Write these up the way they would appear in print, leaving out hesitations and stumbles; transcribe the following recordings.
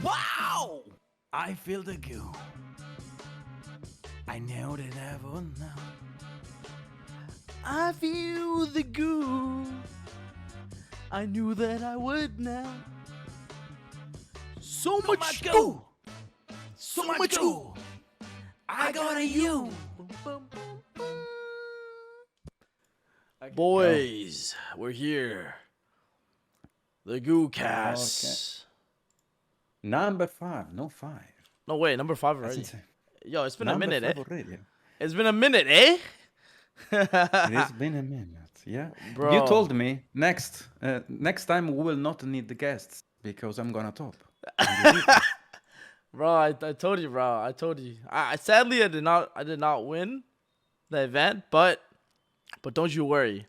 Wow! I feel the goo. I know that I will now. I feel the goo. I knew that I would now. So much goo. So much goo. I got a you. Boys, we're here. The Goo Cast. Okay. Number 5, no 5. No way, number 5 already. Yo, it's been number a minute, eh? Already. It's been a minute, eh? It has been a minute, yeah. Bro. You told me next time we will not need the guests because I'm gonna top. Bro, I told you, bro. I told you. Sadly I did not win the event, but don't you worry.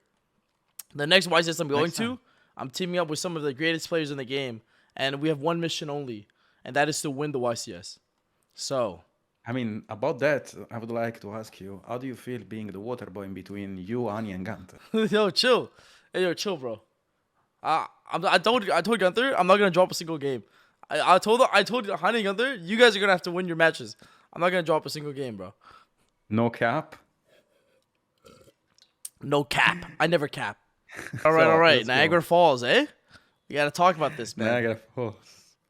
The next YCS I'm going to, I'm teaming up with some of the greatest players in the game, and we have one mission only, and that is to win the YCS. So, I mean, about that, I would like to ask you, how do you feel being the water boy in between you, Ani, and Gunther? Yo, chill. Hey, yo, chill, bro. I told Gunther I'm not gonna drop a single game. I told Hani and Gunther, you guys are gonna have to win your matches. I'm not gonna drop a single game, bro. No cap? No cap. I never cap. All right. Niagara Falls, eh? We gotta talk about this, man. Niagara Falls.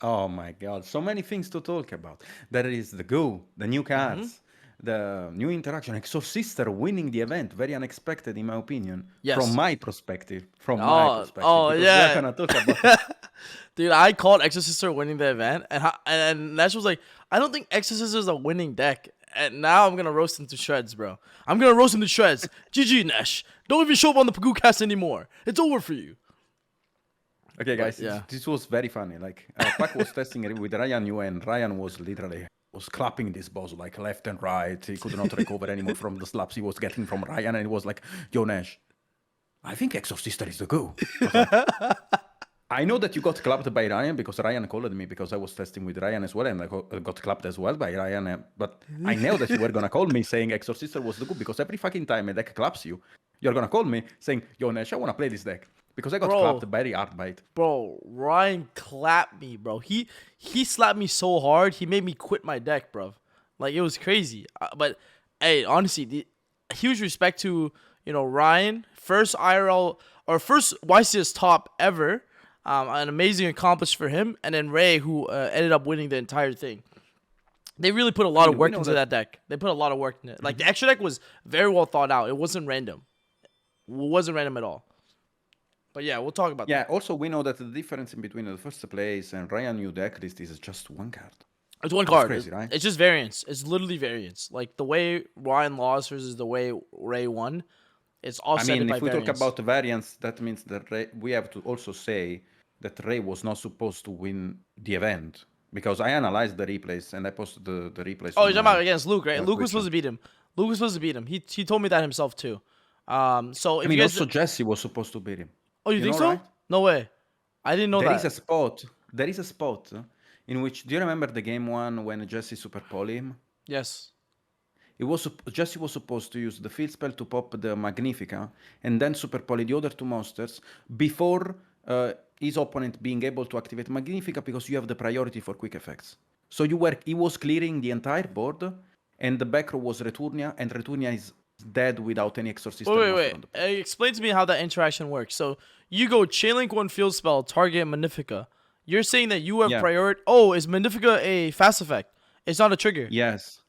Oh my God, so many things to talk about. There is the Go, the new cards, the new interaction. Exosister winning the event, very unexpected in my opinion. Yes. From my perspective. Oh yeah. We're gonna talk about Dude, I called Exosister winning the event, and Nash was like, I don't think Exosister is a winning deck. And now I'm gonna roast him to shreds, bro. I'm gonna roast him to shreds. GG, Nash. Don't even show up on the Pagoo cast anymore. It's over for you. Okay, guys, yeah. this was very funny. Like, Pac was testing it with Ryan Yu, and Ryan was literally clapping this boss like left and right. He could not recover anymore from the slaps he was getting from Ryan, and he was like, "Yo, Nash, I think Exosister is the go." I know that you got clapped by Ryan because Ryan called me because I was testing with Ryan as well, and I got clapped as well by Ryan. But I know that you were gonna call me saying Exosister was the go because every fucking time a deck claps you, you're gonna call me saying, "Yo, Nash, I wanna play this deck." Because I got clapped very hard by it. Bro, Ryan clapped me, bro. He slapped me so hard, he made me quit my deck, bro. Like, it was crazy. But, hey, honestly, huge respect to, Ryan. First IRL, or first YCS top ever. An amazing accomplishment for him. And then Ray, who ended up winning the entire thing. They really put a lot of work into that deck. They put a lot of work in it. Like, the extra deck was very well thought out. It wasn't random. It wasn't random at all. But yeah, we'll talk about that. Yeah, also we know that the difference in between the first place and Ryan New deck list is just one card. It's one card. Crazy, right? It's just variance. It's literally variance. Like, the way Ryan lost versus the way Ray won, it's offset by variance. If we talk about variance, that means that we have to also say that Ray was not supposed to win the event. Because I analyzed the replays and I posted the replays. Oh, you're talking about against Luke, right? Luke was supposed to beat him. Luke was supposed to beat him. He told me that himself too. So if also Jesse was supposed to beat him. Oh, you think so? Right? No way. I didn't know that. There is a spot in which, do you remember the game one when Jesse super poly him? Yes. Jesse was supposed to use the field spell to pop the Magnifica and then super poly the other two monsters before his opponent being able to activate Magnifica because you have the priority for quick effects. So he was clearing the entire board and the back row was Returnia, and Returnia is dead without any Exorcister. Wait. Explain to me how that interaction works. So you go Chainlink 1 field spell, target Magnifica. You're saying that you have priority. Oh, is Magnifica a fast effect? It's not a trigger. Yes.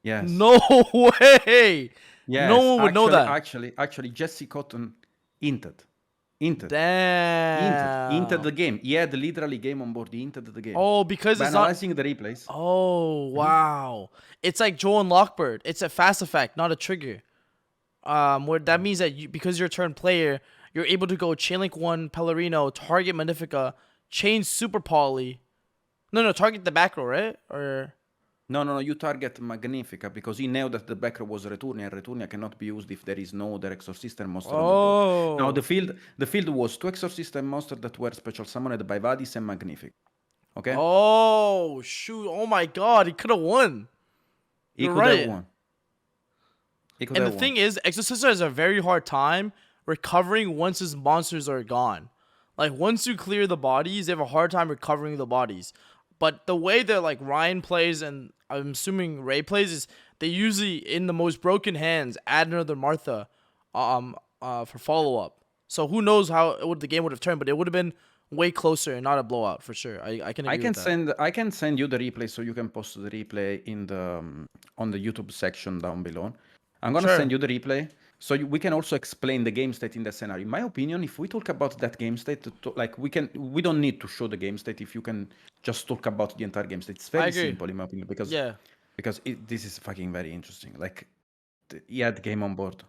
No way. Yes. No one would know that. Actually, Jesse Cotton inted. Damn. Inted the game. He had literally game on board. He inted the game. Oh, because by it's analyzing the replays. Oh, wow. It's like Joe and Lockbird. It's a fast effect, not a trigger. Where that means that because you're a turn player, you're able to go Chainlink 1, Pellerino, target Magnifica, chain Super Poly. No, target the back row, right? Or No, you target Magnifica because he knew that the back row was Returnia, and Returnia cannot be used if there is no other Exorcister monster on the board. Now the field was 2 Exorcister monsters that were special summoned by Vadis and Magnifica. Okay? Oh, shoot. Oh my god, he could have won. He could have won. And the thing is, Exosister has a very hard time recovering once his monsters are gone. Like, once you clear the bodies, they have a hard time recovering the bodies. But the way that like Ryan plays and I'm assuming Ray plays is they usually in the most broken hands add another Martha for follow up. So who knows how the game would have turned, but it would have been way closer and not a blowout for sure. I can agree with that. I can send you the replay so you can post the replay in the on the YouTube section down below. I'm gonna Sure. send you the replay so we can also explain the game state in the scenario. In my opinion, if we talk about that game state, like we don't need to show the game state if you can just talk about the entire game state. It's very simple in my opinion because this is fucking very interesting. Like he had game on board.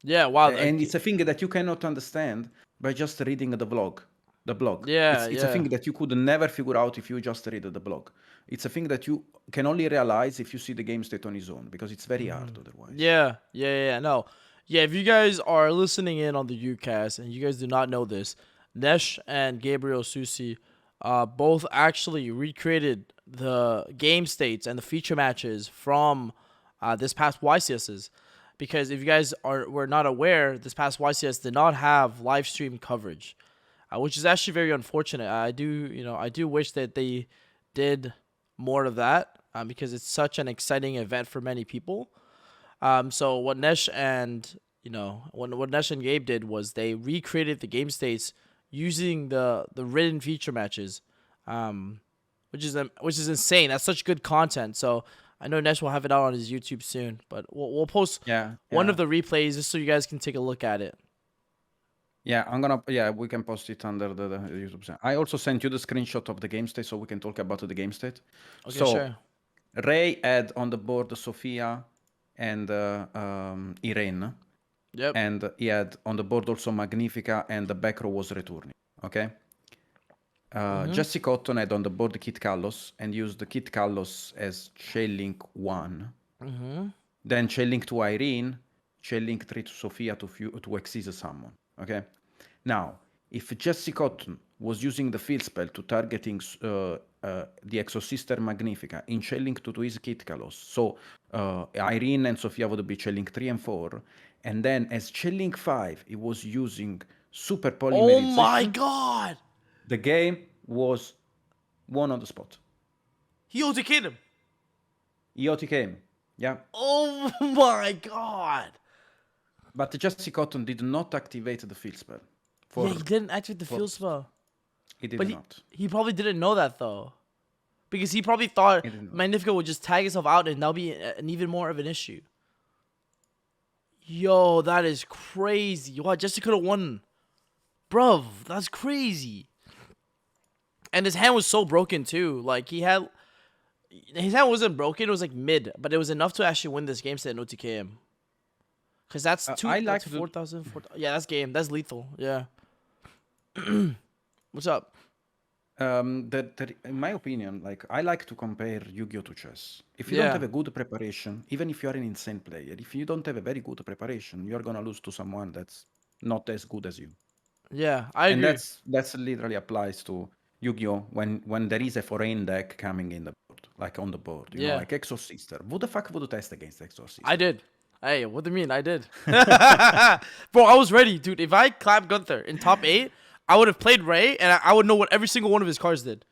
Yeah, wow. And it's a thing that you cannot understand by just reading the blog. The blog. Yeah, it's a thing that you could never figure out if you just read the blog. It's a thing that you can only realize if you see the game state on his own because it's very hard otherwise. No. Yeah, if you guys are listening in on the UCast and you guys do not know this, Nesh and Gabriel Susi both actually recreated the game states and the feature matches from this past YCSs. Because if you guys were not aware, this past YCS did not have live stream coverage, which is actually very unfortunate. I do wish that they did more of that because it's such an exciting event for many people. So what Nesh and what Nesh and Gabe did was they recreated the game states using the written feature matches, which is insane. That's such good content. So I know Nesh will have it out on his YouTube soon, but we'll post one of the replays just so you guys can take a look at it. Yeah, we can post it under the YouTube channel. I also sent you the screenshot of the game state so we can talk about the game state. Okay, sure. Ray had on the board Sophia and Irene. Yep. And he had on the board also Magnifica and the back row was returning. Okay. Jesse Cotton had on the board Kit Kallos and used the Kit Kallos as Chainlink 1. Then Chainlink to Irene, Chainlink 3 to Sophia to Exosister summon. Okay. Now, if Jesse Cotton was using the field spell to targeting the Exosister Magnifica in Chainlink to his Kit Kallos, so Irene and Sophia would be Chainlink 3 and 4, and then as Chainlink 5, he was using Super Polymerization. Oh my god! The game was won on the spot. He OTK'd him. He OTK him. Yeah. Oh my god! But Jesse Cotton did not activate the field spell. He didn't activate the field spell. He did not. He probably didn't know that though. Because he probably thought Magnifica would just tag himself out and that'll be an even more of an issue. Yo, that is crazy. Wow, Jesse could have won. Bruv, that's crazy. And his hand was so broken too. Like his hand wasn't broken, it was like mid, but it was enough to actually win this game set in OTK him. Cause that's 4,000. Yeah, that's game. That's lethal. Yeah. What's up? In my opinion, like I like to compare Yu-Gi-Oh to chess. If you don't have a good preparation, even if you are an insane player, if you don't have a very good preparation, you are gonna lose to someone that's not as good as you. Yeah, I agree. And that's literally applies to Yu-Gi-Oh when there is a foreign deck coming in the board, like on the board, you know, like Exosister. Who the fuck would test against Exosister? I did. Hey, what do you mean? I did. Bro, I was ready, dude. If I clapped Gunther in top 8, I would have played Ray, and I would know what every single one of his cards did.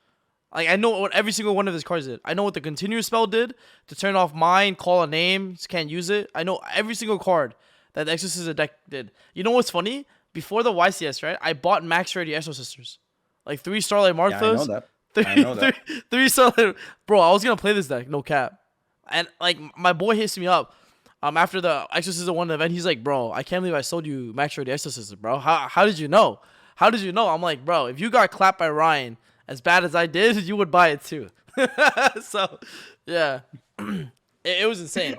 Like, I know what every single one of his cards did. I know what the continuous spell did to turn off mine, call a name, can't use it. I know every single card that the Exosister deck did. You know what's funny? Before the YCS, right, I bought max ready Exosisters. Like 3 Starlight Marthas. Yeah, I know that. Three Starlight. Bro, I was going to play this deck, no cap. And, like, my boy hits me up. After the Exorcism won the event, he's like, bro, I can't believe I sold you max ready Exorcism, bro. How did you know? How did you know? I'm like, bro, if you got clapped by Ryan as bad as I did, you would buy it too. So, yeah. It was insane.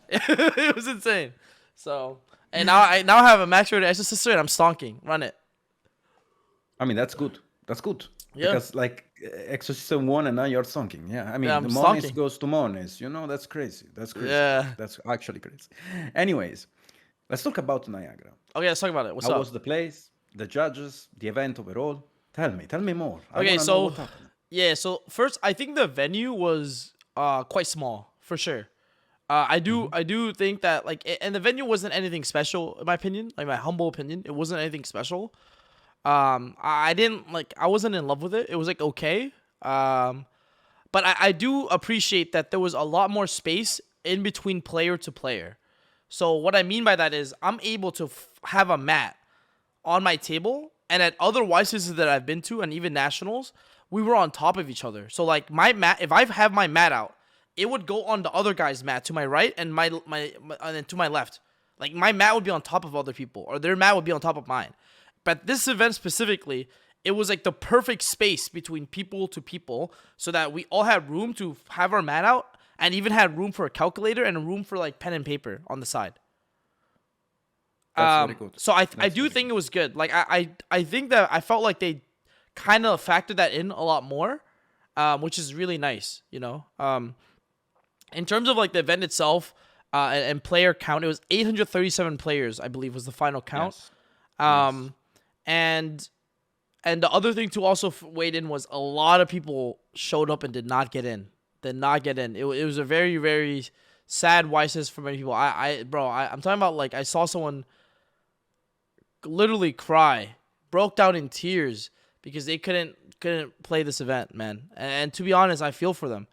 It was insane. So, and now I have a max rated Exosister and I'm stonking. Run it. I mean, that's good. That's good. Yeah. Because, like, Exorcism won and now you're stonking. Yeah. I mean, the Mones goes to Mones. You know, that's crazy. That's crazy. Yeah. That's actually crazy. Anyways, let's talk about Niagara. Okay, let's talk about it. How was the place, the judges, the event overall? Tell me more. Okay, so first, I think the venue was quite small for sure. I do think that and the venue wasn't anything special in my opinion, like my humble opinion. It wasn't anything special. I wasn't in love with it. It was like okay. But I do appreciate that there was a lot more space in between player to player. So what I mean by that is I'm able to have a mat on my table, and at other YCs that I've been to, and even nationals, we were on top of each other. So like my mat, if I have my mat out, it would go on the other guy's mat to my right and my and then to my left. Like my mat would be on top of other people, or their mat would be on top of mine. But this event specifically, it was like the perfect space between people to people, so that we all had room to have our mat out, and even had room for a calculator and a room for like pen and paper on the side. That's very good. So I do think it was good. Like I think that I felt like they kind of factored that in a lot more, which is really nice, you know. In terms of like the event itself, and player count, it was 837 players, I believe, was the final count. Yes. And the other thing to also weigh in was a lot of people showed up and did not get in. It was a very, very sad YCS for many people. I'm talking about, like, I saw someone literally cry, broke down in tears because they couldn't play this event, man. And to be honest, I feel for them.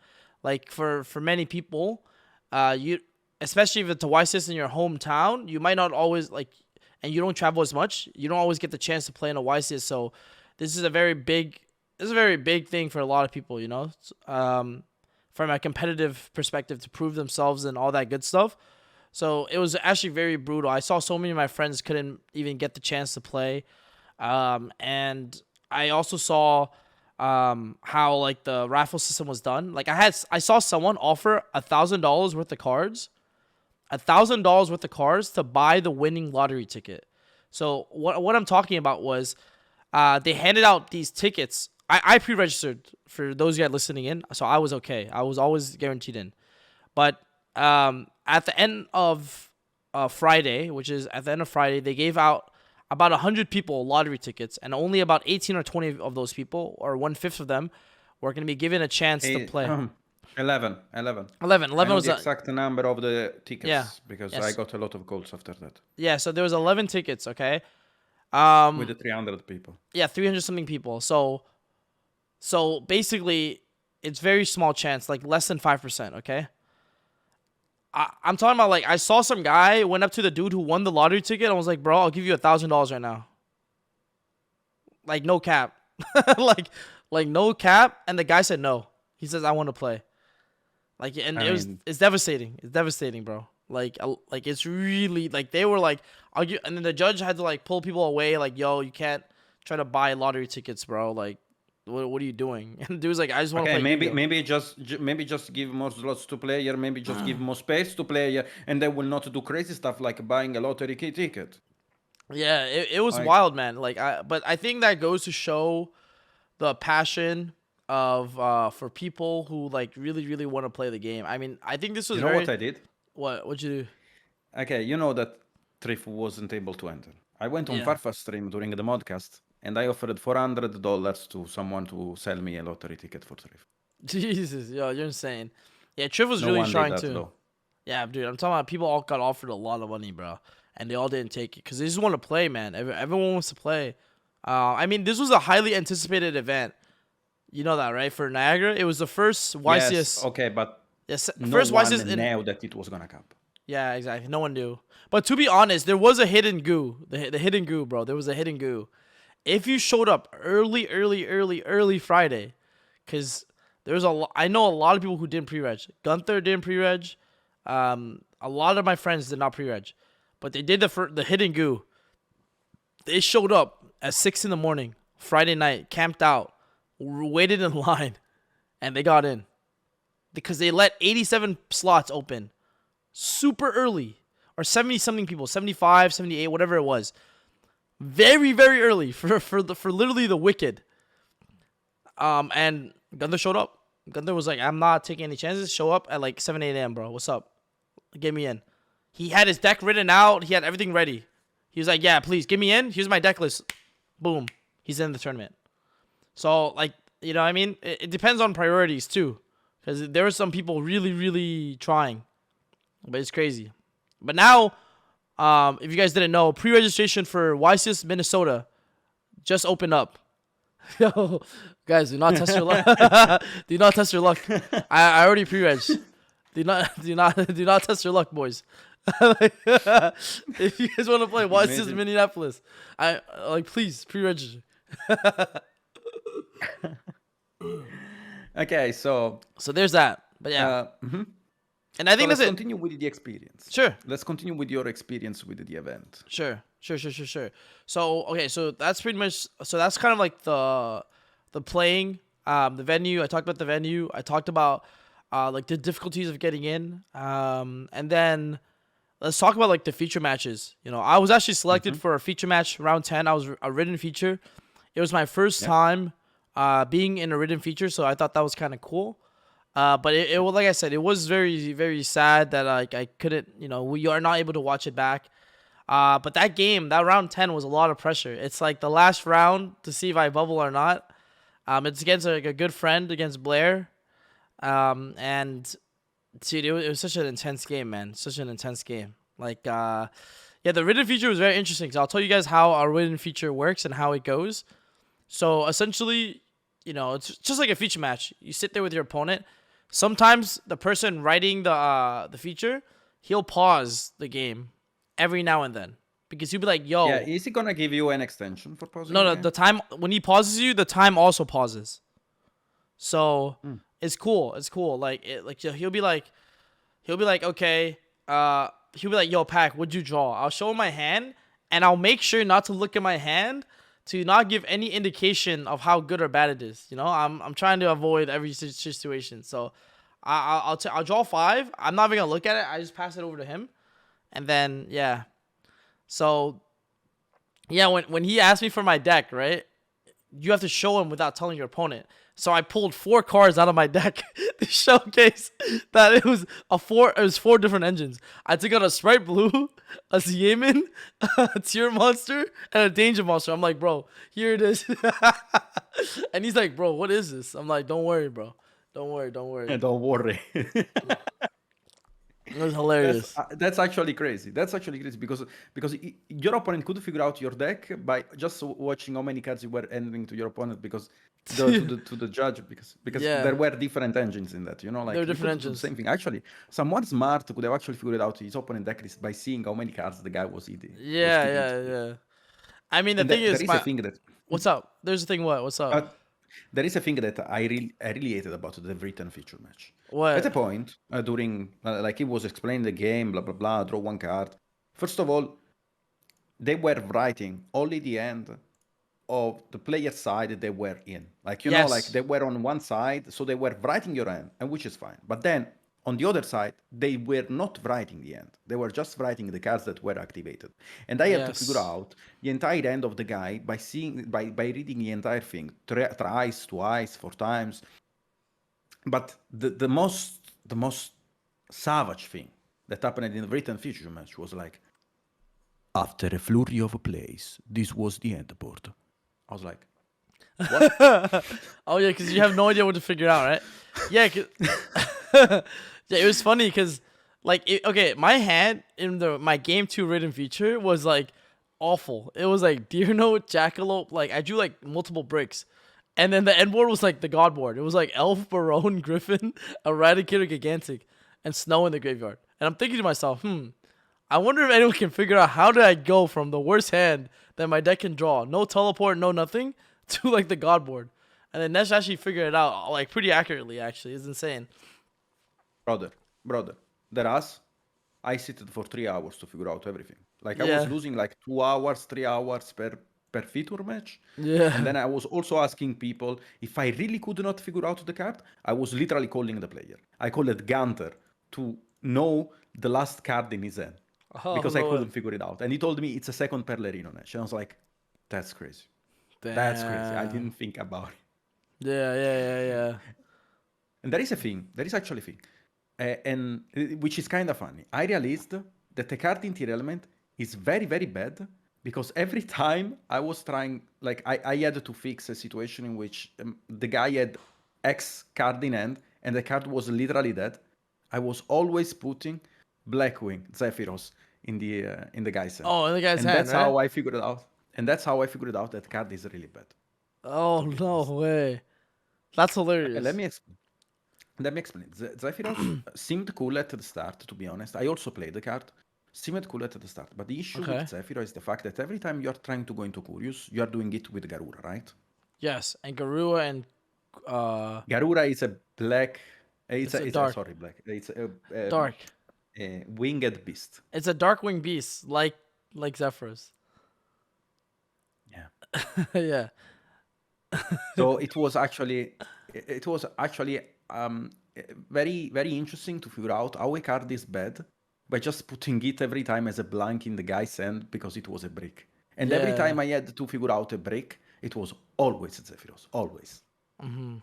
Like for many people, especially if it's a YCS in your hometown, you might not always and you don't travel as much. You don't always get the chance to play in a YCS. So this is a very big thing for a lot of people, you know. From a competitive perspective, to prove themselves and all that good stuff. So it was actually very brutal. I saw so many of my friends couldn't even get the chance to play. And I also saw how like the raffle system was done. Like I saw someone offer $1,000 worth of cards. $1,000 worth of cards to buy the winning lottery ticket. So what I'm talking about was they handed out these tickets. I pre-registered for those of you guys listening in, so I was okay. I was always guaranteed in. But at the end of Friday, they gave out about 100 people lottery tickets, and only about 18 or 20 of those people, or 1/5 of them, were going to be given a chance to play. 11. 11 I know was the exact number of the tickets, yeah, because yes. I got a lot of goals after that. Yeah, so there was 11 tickets, okay? With the 300 people. Yeah, 300 something people. So basically, it's very small chance, like less than 5%, okay? I'm talking about, like, I saw some guy went up to the dude who won the lottery ticket and was like, bro, I'll give you $1,000 right now. Like, no cap. like no cap. And the guy said no. He says, I want to play. Like, and it's devastating. It's devastating, bro. Like it's really, like, they were like, and then the judge had to, like, pull people away, like, yo, you can't try to buy lottery tickets, bro. Like, what are you doing? And the dude's like, I just want to play. Maybe just give more slots to player. Maybe just give more space to player, and they will not do crazy stuff like buying a lottery ticket. Yeah, it was wild, man. Like, but I think that goes to show the passion of for people who, like, really, really want to play the game. I mean, I think this was what I did? What'd you do? Okay, you know that Triff wasn't able to enter. I went on Farfast stream during the modcast, and I offered $400 to someone to sell me a lottery ticket for Triff. Jesus, yo, you're insane. Yeah, Triff was really trying to. Though. Yeah, dude, I'm talking about people all got offered a lot of money, bro, and they all didn't take it because they just want to play, man. Everyone wants to play. I mean, this was a highly anticipated event. You know that, right? For Niagara, it was the first YCS. Yes, okay, but yes, no first one YCS knew that it was gonna come. Yeah, exactly. No one knew. But to be honest, there was a hidden goo. The hidden goo, bro. There was a hidden goo. If you showed up early Friday, because there's I know a lot of people who didn't pre-reg. Gunther didn't pre-reg. A lot of my friends did not pre-reg, but they did the hidden goo. They showed up at 6 a.m. Friday night, camped out, waited in line, and they got in because they let 87 slots open super early, or 70 something people, 75, 78, whatever it was. Very, very early for literally the wicked. And Gunther showed up. Gunther was like, I'm not taking any chances. Show up at like 7, 8 a.m., bro. What's up? Get me in. He had his deck written out. He had everything ready. He was like, yeah, please, get me in. Here's my deck list. Boom. He's in the tournament. So, like, you know what I mean? It depends on priorities, too. Because there are some people really, really trying. But it's crazy. But now, if you guys didn't know, pre-registration for YCS Minnesota just opened up. Yo, guys, do not test your luck. Do not test your luck. I already pre-reg. Do not test your luck, boys. If you guys want to play, watch this Minneapolis. Please pre-register. Okay, so there's that. But yeah, and I think let's that's it. continue with the experience. Sure. Let's continue with your experience with the event. Sure. So okay, so that's pretty much. So that's kind of like the playing, the venue. I talked about the venue. I talked about like the difficulties of getting in. And then let's talk about like the feature matches. You know, I was actually selected for a feature match round 10. I was a ridden feature. It was my first time being in a ridden feature, so I thought that was kind of cool. But it like I said, it was very, very sad that like I couldn't, you know, we are not able to watch it back. But that game, that round 10 was a lot of pressure. It's like the last round to see if I bubble or not. It's against like a good friend, against Blair. And dude, it was such an intense game, man. Such an intense game. Like, yeah, the ridden feature was very interesting. So I'll tell you guys how our ridden feature works and how it goes. So essentially, you know, it's just like a feature match. You sit there with your opponent. Sometimes the person writing the feature, he'll pause the game every now and then because he'll be like, "Yo, Yeah, is he gonna give you an extension for pausing? no, the time when he pauses you, the time also pauses." So it's cool. It's cool. Like he'll be like, okay, he'll be like, "Yo, Pac, what'd you draw?" I'll show him my hand, and I'll make sure not to look at my hand to not give any indication of how good or bad it is. You know, I'm trying to avoid every situation. So I'll draw 5. I'm not even gonna look at it. I just pass it over to him, and then yeah. So yeah, when he asked me for my deck, right, you have to show him without telling your opponent. So I pulled 4 cards out of my deck to showcase that it was 4 different engines. I took out a Spright Blue, a Zephyrus, a Tier Monster, and a Danger Monster. I'm like, bro, here it is. And he's like, bro, what is this? I'm like, don't worry, bro. Don't worry. Yeah, don't worry. It was hilarious. That's actually crazy. That's actually crazy because your opponent could figure out your deck by just watching how many cards you were handing to your opponent because to the judge because there were different engines in that, you know, like there were different engines. The same thing. Actually, someone smart could have actually figured out his opponent deck list by seeing how many cards the guy was eating. Yeah. I mean, the thing is, a thing that. What's up? There's a thing. What's up? There is a thing that I really hated about the written feature match. What? At a point during, like he was explaining the game, blah blah blah, draw 1 card. First of all, they were writing only the end of the player side they were in. Like you know, like they were on one side, so they were writing your end, and which is fine. But then on the other side, they were not writing the end. They were just writing the cards that were activated. And I had to figure out the entire end of the guy by reading the entire thing thrice, twice, 4 times. But the most savage thing that happened in the written feature match was like, after a flurry of plays, this was the end board. I was like, what? Oh yeah, because you have no idea what to figure out, right? Yeah. Yeah, it was funny because, like, my hand in my game 2 written feature was like awful. It was like Deer Note, Jackalope. Like I drew like multiple bricks, and then the end board was like the god board. It was like Elf, Barone, Griffin, Eradicator, Gigantic, and Snow in the graveyard. And I'm thinking to myself, I wonder if anyone can figure out how did I go from the worst hand that my deck can draw, no teleport, no nothing, to like the god board. And then Nesh actually figured it out like pretty accurately. Actually, it's insane. Brother, I sit for 3 hours to figure out everything. Like I was losing like 2 hours, 3 hours per feature match. Yeah. And then I was also asking people if I really could not figure out the card. I was literally calling the player. I called Gunter to know the last card in his hand because I couldn't figure it out. And he told me it's a second Perlerino Nash. And I was like, that's crazy. Damn. That's crazy. I didn't think about it. Yeah. And there is actually a thing. And which is kind of funny. I realized that the card in Tearlaments is very, very bad because every time I was trying, like I had to fix a situation in which the guy had X card in hand and the card was literally dead. I was always putting Blackwing, Zephyrus in the guy's hand. Oh, in the guy's hand, that's right? how I figured it out. And that's how I figured out that card is really bad. Oh to be no honest. way. That's Okay, let hilarious. me explain. Let me explain. Zephyrus seemed cool at the start, to be honest. I also played the card. Seemed cool at the start. But the issue with Okay. Zephyrus is the fact that every time you're trying to go into Curious, you are doing it with Garura, right? Yes, and Garua and Garura is a black. it's a It's a dark, sorry, black. It's dark. a winged beast. It's a darkwing beast, like Zephyrus. Yeah. Yeah. So it was actually very very interesting to figure out how a card is bad by just putting it every time as a blank in the guy's hand because it was a brick. And every Yeah. time I had to figure out a brick, it was always Zephyros, always Mm-hmm.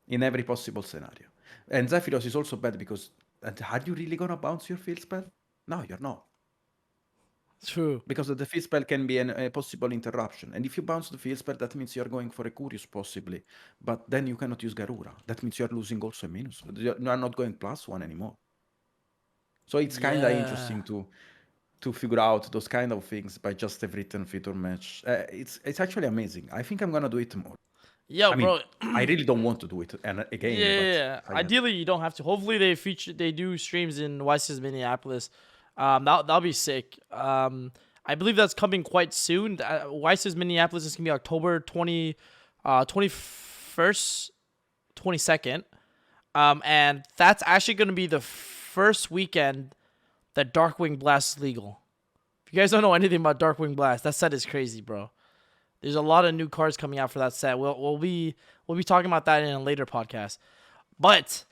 in every possible scenario. And Zephyros is also bad because are you really gonna bounce your field spell? No, you're not. True. Because the field spell can be a possible interruption. And if you bounce the field spell, that means you're going for a Curious possibly. But then you cannot use Garura. That means you're losing also a minus. You're not going +1 anymore. So it's kind of Yeah. interesting to figure out those kind of things by just a written feature match. It's actually amazing. I think I'm gonna do it more. Yo, I mean, bro. I really don't want to do it again, but Yeah. I have. Ideally, you don't have to. Hopefully, they do streams in Ycs Minneapolis. That'll be sick. I believe that's coming quite soon. Ycs Minneapolis is gonna be October 21st, 22nd. And that's actually gonna be the first weekend that Darkwing Blast is legal. If you guys don't know anything about Darkwing Blast, that set is crazy, bro. There's a lot of new cards coming out for that set. We'll be talking about that in a later podcast. But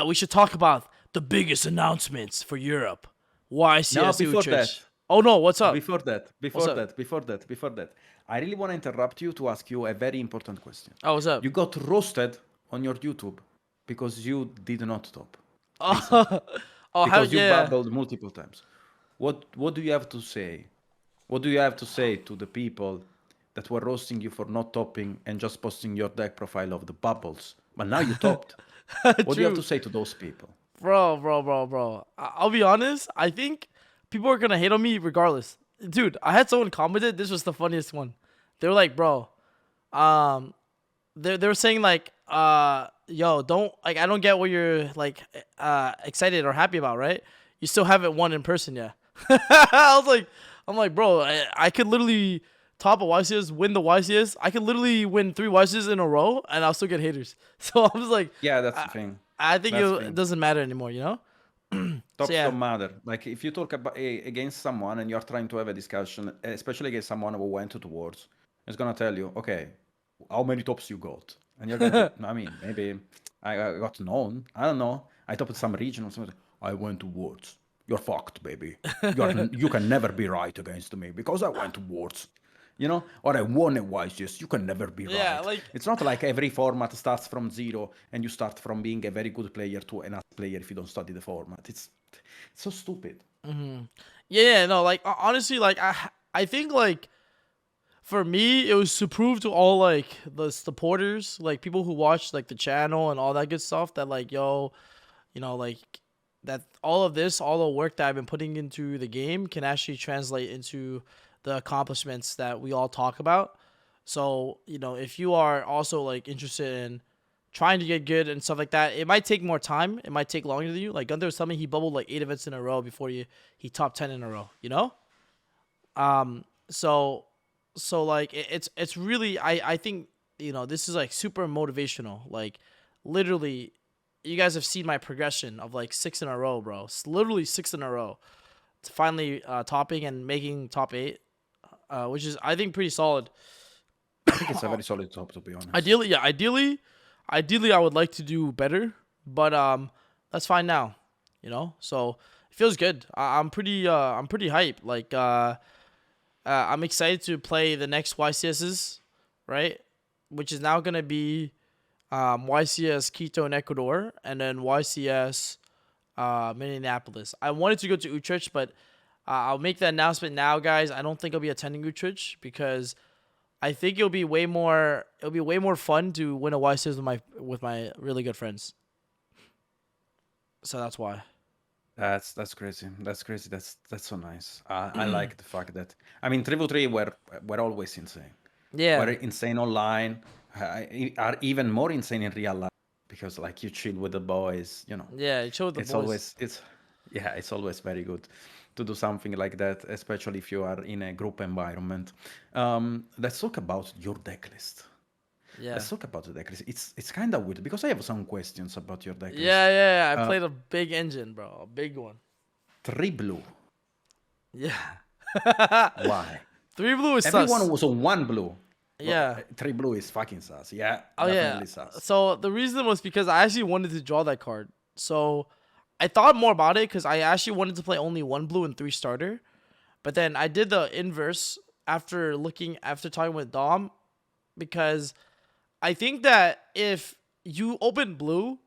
we should talk about the biggest announcements for Europe. YCS Before Utrecht. that, Oh no, what's up? Before that, What's up? before that, I really want to interrupt you to ask you a very important question. Oh, what's up? You got roasted on your YouTube because you did not top. Oh, oh, how? Because you Yeah. babbled multiple times. What do you have to say? What do you have to say to the people that were roasting you for not topping and just posting your deck profile of the bubbles? But now you topped. What do you have True. to say to those people? Bro. I'll be honest. I think people are gonna hate on me regardless. Dude, I had someone commented. This was the funniest one. They were like, bro, um, they were saying like, yo, don't like, I don't get what you're like, excited or happy about, right? You still haven't won in person yet. I'm like, bro, I could literally top a YCS, win the YCS. I could literally win 3 YCS in a row, and I'll still get haters. So I was like, Yeah, that's the thing. I think That's the it thing. doesn't matter anymore, you know? Tops So yeah, don't matter. Like if you talk about against someone and you're trying to have a discussion, especially against someone who went towards, it's gonna tell you, okay, how many tops you got, and you're gonna. I mean, maybe I got known. I don't know. I topped some region or something. I went towards. You're fucked, baby. You can never be right against me because I went towards. You know, or I won a YCS. You can never be yeah, right. like It's not like every format starts from zero and you start from being a very good player to an ass player if you don't study the format. It's so stupid. yeah, no, like honestly, like I think like for me, it was to prove to all like the supporters, like people who watch like the channel and all that good stuff, that like yo, you know, like that all of this, all the work that I've been putting into the game can actually translate into the accomplishments that we all talk about. So, you know, if you are also like interested in trying to get good and stuff like that, it might take more time. It might take longer than you. Like Gunther was telling me he bubbled like 8 events in a row before he top 10 in a row, you know? So like it's really I think, you know, this is like super motivational. Like literally you guys have seen my progression of like 6 in a row, bro. It's literally 6 in a row. It's finally topping and making top 8, which is I think pretty solid. I think it's a very solid top, to be honest. Ideally, I would like to do better, but that's fine now, you know. So it feels good. I'm pretty hyped. Like I'm excited to play the next YCSs, right? Which is now gonna be YCS Quito in Ecuador, and then YCS Minneapolis. I wanted to go to Utrecht, but I'll make the announcement now, guys. I don't think I'll be attending Utrecht because I think it'll be way more fun to win a YCS with my really good friends. So that's why. That's crazy. That's crazy. That's so nice. I like the fact that I mean Trevo 3 were always insane. Yeah. were insane online, are even more insane in real life because like you chill with the boys, you know. Yeah, you chill with the It's boys. always it's always very good to do something like that, especially if you are in a group environment. Let's talk about your deck list. Yeah. Let's talk about the deck list. It's kind of weird because I have some questions about your deck Yeah, list. yeah, yeah. I Uh, played a big engine, bro. A big one. 3 blue. Yeah. Why? 3 blue is Everyone sus. was on 1 blue. Well, Yeah. 3 blue is fucking sus. Yeah, Oh yeah. definitely sus. So the reason was because I actually wanted to draw that card. So I thought more about it because I actually wanted to play only 1 blue and 3 starter. But then I did the inverse after talking with Dom, because I think that if you open blue,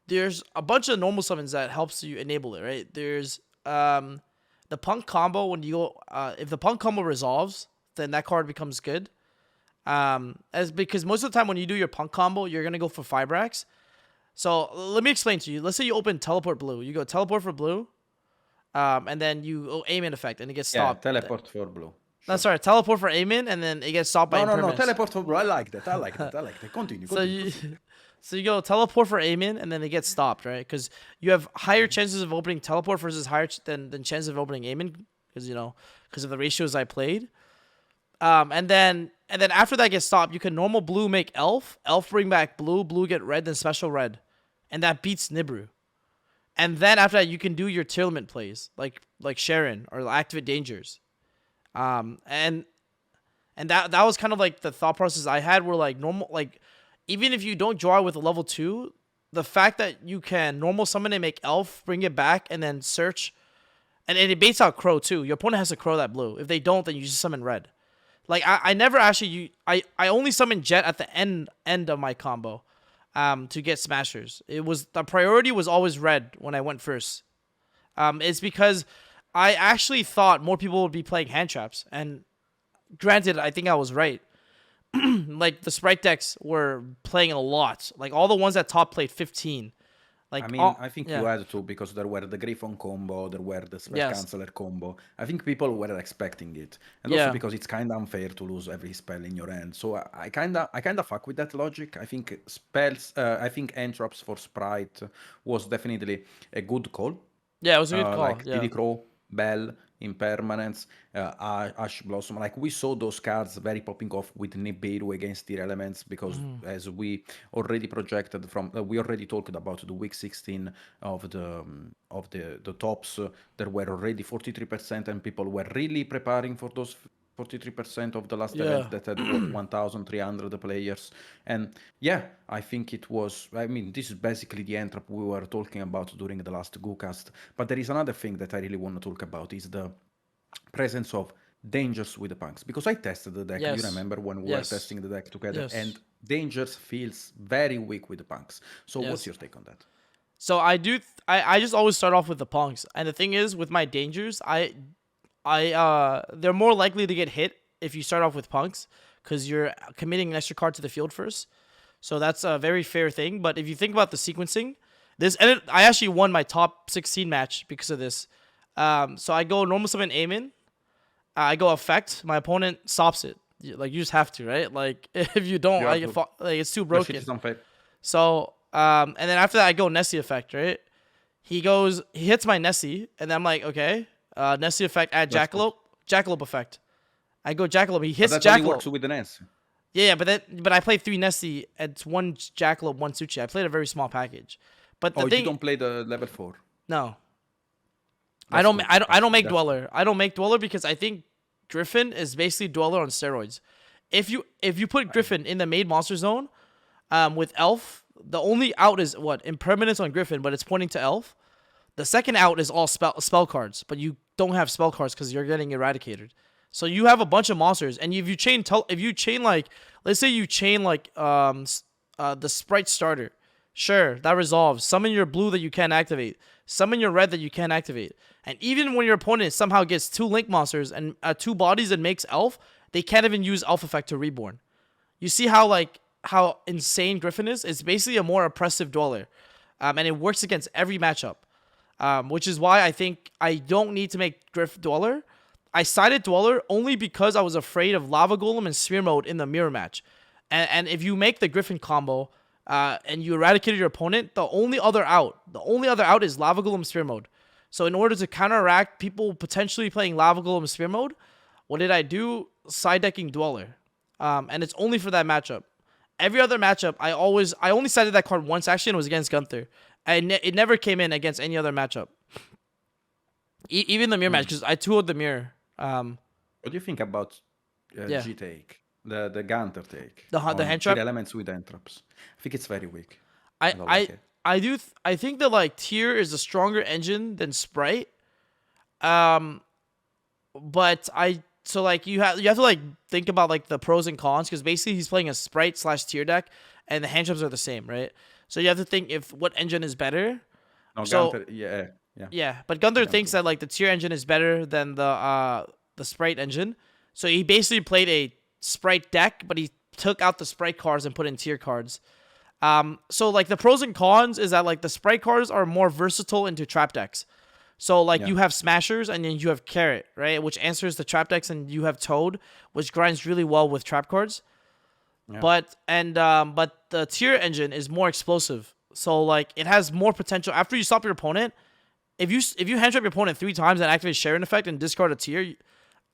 there's a bunch of normal summons that helps you enable it, right? There's the punk combo. When you go if the punk combo resolves, then that card becomes good. As because most of the time when you do your punk combo, you're gonna go for Fibrax. So let me explain to you. Let's say you open teleport blue. You go teleport for blue, and then you go aim in effect, and it gets Yeah, stopped. teleport for blue. No, Sure. sorry, teleport for aim in, and then it gets stopped by No, impermanence. teleport for blue. I like that. I like that. I like that. Continue. So Continue. you, Proceed. so you go teleport for aim in, and then it gets stopped, right? Because you have higher chances of opening teleport versus higher than chances of opening aim in, because because of the ratios I played. And then after that gets stopped, you can normal blue make elf bring back blue, blue get red, then special red, and that beats Nibru. And then after that, you can do your Tearlament plays like Sharon or activate dangers. And that was kind of like the thought process I had, where like normal, like even if you don't draw with a level 2, the fact that you can normal summon and make elf, bring it back, and then search, and it baits out crow too. Your opponent has to crow that blue. If they don't, then you just summon red. Like I never actually I only summon jet at the end of my combo, to get smashers. It was the priority was always red when I went first. It's because I actually thought more people would be playing hand traps, and granted, I think I was right. Like the Spright decks were playing a lot. Like all the ones that top played 15. Like I mean, all, I think yeah. you had to because there were the Griffon combo, there were the Spell Yes. Canceller combo. I think people were expecting it, and Yeah. also because it's kind of unfair to lose every spell in your hand. So I kind of fuck with that logic. I think I think Entrops for Sprite was definitely a good call. Yeah, it was a good call. Like Yeah. Tilly Crow, Bell, Impermanence, Ash Blossom. Like we saw those cards very popping off with Nibiru against Tearlaments because as we already projected from, we already talked about the week 16 of the tops. There were already 43%, and people were really preparing for those 43% of the last event that had 1,300 players. And yeah, I think it was, I mean, this is basically the entrap we were talking about during the last GoCast. But there is another thing that I really want to talk about is the presence of dangers with the punks. Because I tested the deck, Yes. you remember when we were testing the deck together, Yes. and dangers feels very weak with the punks. So Yes. what's your take on that? So I do. I just always start off with the punks, and the thing is with my dangers, they're more likely to get hit if you start off with punks, because you're committing an extra card to the field first. So that's a very fair thing. But if you think about the sequencing, I actually won my top 16 match because of this. So I go normal summon Aemon, I go effect. My opponent stops it. Like you just have to, right? Like if you don't, like it's too broken. Shit is unfair. So and then after that I go Nessie effect, right? He hits my Nessie, and then I'm like, okay, Nessie effect, add Jackalope, Jackalope effect. I go Jackalope, he hits But that only Jackalope. works with the Ness. Yeah, but I played 3 Nessie, it's 1 Jackalope, 1 Suchi. I played a very small package. But the thing, you don't play the level 4. no. That's I don't cool. I don't make That's Dweller. I don't make Dweller because I think Griffin is basically Dweller on steroids. If you put Griffin in the main monster zone, with Elf, the only out is what? Impermanence on Griffin, but it's pointing to Elf. The second out is all spell cards, but you don't have spell cards because you're getting eradicated. So you have a bunch of monsters, and if you chain like, let's say you chain like the Spright starter, sure, that resolves. Summon your blue that you can't activate. Summon your red that you can't activate. And even when your opponent somehow gets 2 link monsters and 2 bodies and makes elf, they can't even use elf effect to reborn. You see how insane Griffin is? It's basically a more oppressive Dweller, and it works against every matchup. Which is why I think I don't need to make Griff Dweller. I sided Dweller only because I was afraid of Lava Golem and Sphere Mode in the mirror match. And if you make the Griffin combo and you eradicated your opponent, the only other out is Lava Golem Sphere Mode. So in order to counteract people potentially playing Lava Golem Sphere Mode, what did I do? Side decking Dweller. And it's only for that matchup. Every other matchup, I only sided that card once actually, and it was against Gunther. It never came in against any other matchup. Even the mirror match, because I 2-0'd the mirror. What do you think about Yeah. G take? The Gunter take? The hand trap? Elements with hand traps. I think it's very weak. I think that like Tear is a stronger engine than Spright. But so like you have to like think about like the pros and cons, because basically he's playing a Spright / Tear deck and the hand traps are the same, right? So you have to think if what engine is better. No, So- Gunter, yeah. Yeah, but Gunther thinks that like the Tear engine is better than the Spright engine. So he basically played a Spright deck, but he took out the Spright cards and put in Tear cards. So like the pros and cons is that like the Spright cards are more versatile into trap decks. So like you have Smashers and then you have Carrot, right, which answers the trap decks, and you have Toad, which grinds really well with trap cards. Yeah. But the Tear engine is more explosive. So like it has more potential after you stop your opponent. If you hand trap your opponent 3 times and activate Sharon effect and discard a Tear,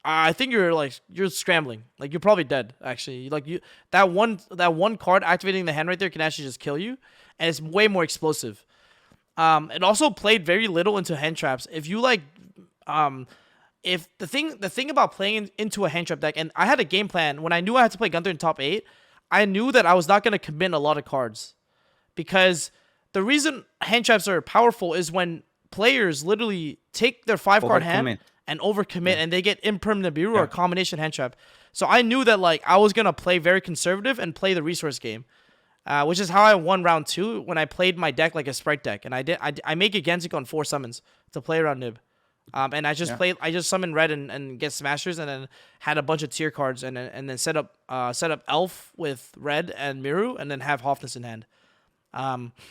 I think you're scrambling. Like you're probably dead actually. Like that one card activating the hand right there can actually just kill you, and it's way more explosive. It also played very little into hand traps. If you like, if the thing about playing into a hand trap deck, and I had a game plan when I knew I had to play Gunther in top 8, I knew that I was not gonna commit a lot of cards, because the reason hand traps are powerful is when players literally take their 5-card hand and overcommit, and they get Imperm Nibiru or combination hand trap. So I knew that like I was gonna play very conservative and play the resource game, which is how I won round 2 when I played my deck like a Spright deck, and I make a Genzik on 4 summons to play around Nib, and I just summoned red and get Smashers, and then had a bunch of Tear cards, and then set up Elf with red and Miru, and then have Hofness in hand.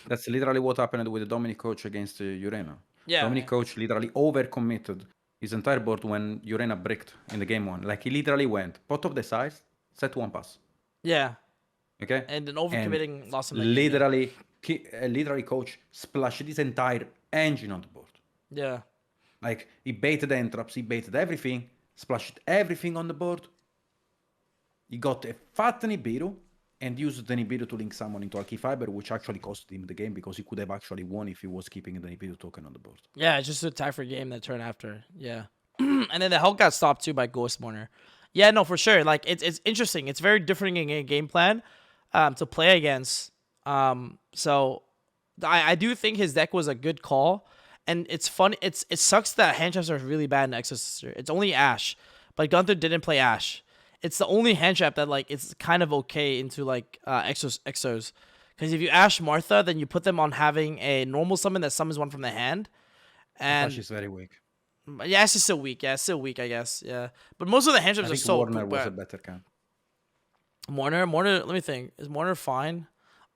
That's literally what happened with the Dominic Coach against Urena. Yeah. Dominic Coach literally overcommitted his entire board when Urena bricked in the game 1. Like he literally went pot of the size, set 1 pass. Yeah. Okay. And then overcommitting lost him. Like Literally, Coach splashed his entire engine on the board. Yeah. Like he baited the entraps, he baited everything, splashed everything on the board. He got a fat Nibiru and used the Nibiru to link someone into Alki Fiber, which actually cost him the game because he could have actually won if he was keeping the Nibiru token on the board. Yeah, it's just an attack for game that turn after. Yeah. And then the Hulk got stopped too by Ghost Mourner. Yeah, no, for sure. Like it's interesting. It's very different in a game plan to play against. So I do think his deck was a good call. And it's fun. It sucks that hand traps are really bad in Exosister. It's only Ash, but Gunther didn't play Ash. It's the only hand trap that like it's kind of okay into like Exos. Because if you Ash Martha, then you put them on having a normal summon that summons one from the hand. And Ash is very weak. Yeah, it's just still weak. Yeah, it's still weak, I guess. Yeah, but most of the hand traps are so. Warner was a better camp. Mourner. Let me think. Is Mourner fine?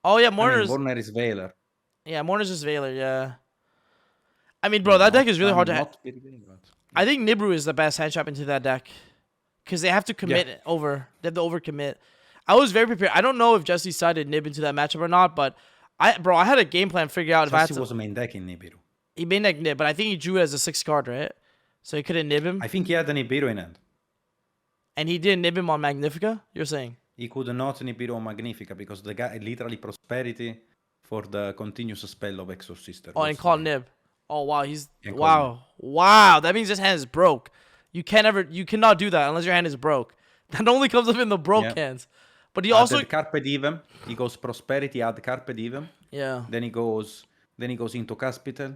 Oh yeah, Mourner. Warner is Veiler. Yeah, Mourner's just Veiler. Yeah. I mean, bro, that deck is really hard to. I think Nibru is the best hand trap into that deck, because they have to commit over. They have to overcommit. I was very prepared. I don't know if Jesse decided Nib into that matchup or not, but I had a game plan figured out. Jesse was a main deck in Nibiru. He main deck Nib, but I think he drew it as a 6 card, right? So he couldn't nib him. I think he had the Nibiru in hand. And he didn't nib him on Magnifica. You're saying he could not Nibiru on Magnifica because the guy literally prosperity for the continuous spell of Exosister. Oh, and called nib. Oh wow, wow. That means his hand is broke. You cannot do that unless your hand is broke. That only comes up in the broke hands. But he also Carpe Diem. He goes prosperity, add Carpe Diem. Yeah. Then he goes into Caspitel.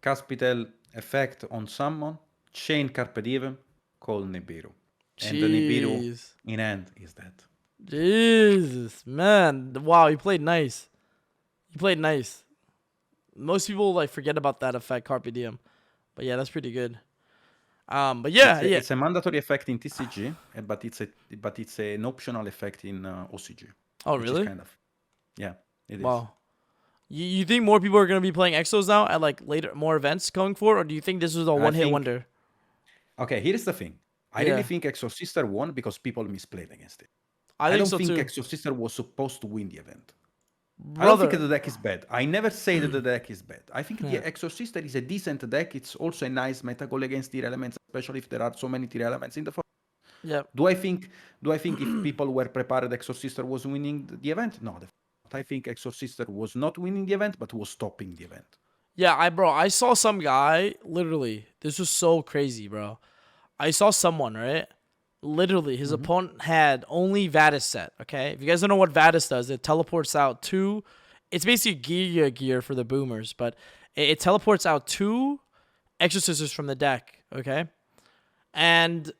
Caspitel effect on summon. Chain Carpe Diem. Call Nibiru. Jeez. And the Nibiru in hand is dead. Jesus, man. Wow, he played nice. Most people like forget about that effect, Carpe Diem. But yeah, that's pretty good. But yeah, it's a mandatory effect in TCG, but it's an optional effect in OCG. Oh, really? Kind of. Yeah, it is. Wow. You think more people are going to be playing Exos now at like later more events going forward, or do you think this was a one-hit wonder? Okay, here's the thing. I really think Exosister won because people misplayed against it. I I think don't so think too, Exosister was supposed to win the event. I don't think brother. the deck is bad. I never say that the deck is bad. I think the Yeah, Exosister is a decent deck. It's also a nice meta goal against Tearlaments, especially if there are so many Tearlaments in the format. yeah, Do I think if people were prepared Exosister was winning the event? No, I think Exosister was not winning the event, but was stopping the event. yeah. I saw some guy literally. This was so crazy, bro. I saw someone, right? Literally, his opponent had only Vadis set. Okay, if you guys don't know what Vadis does, it teleports out two. It's basically gear for the boomers, but it teleports out two Exosisters from the deck. Okay, and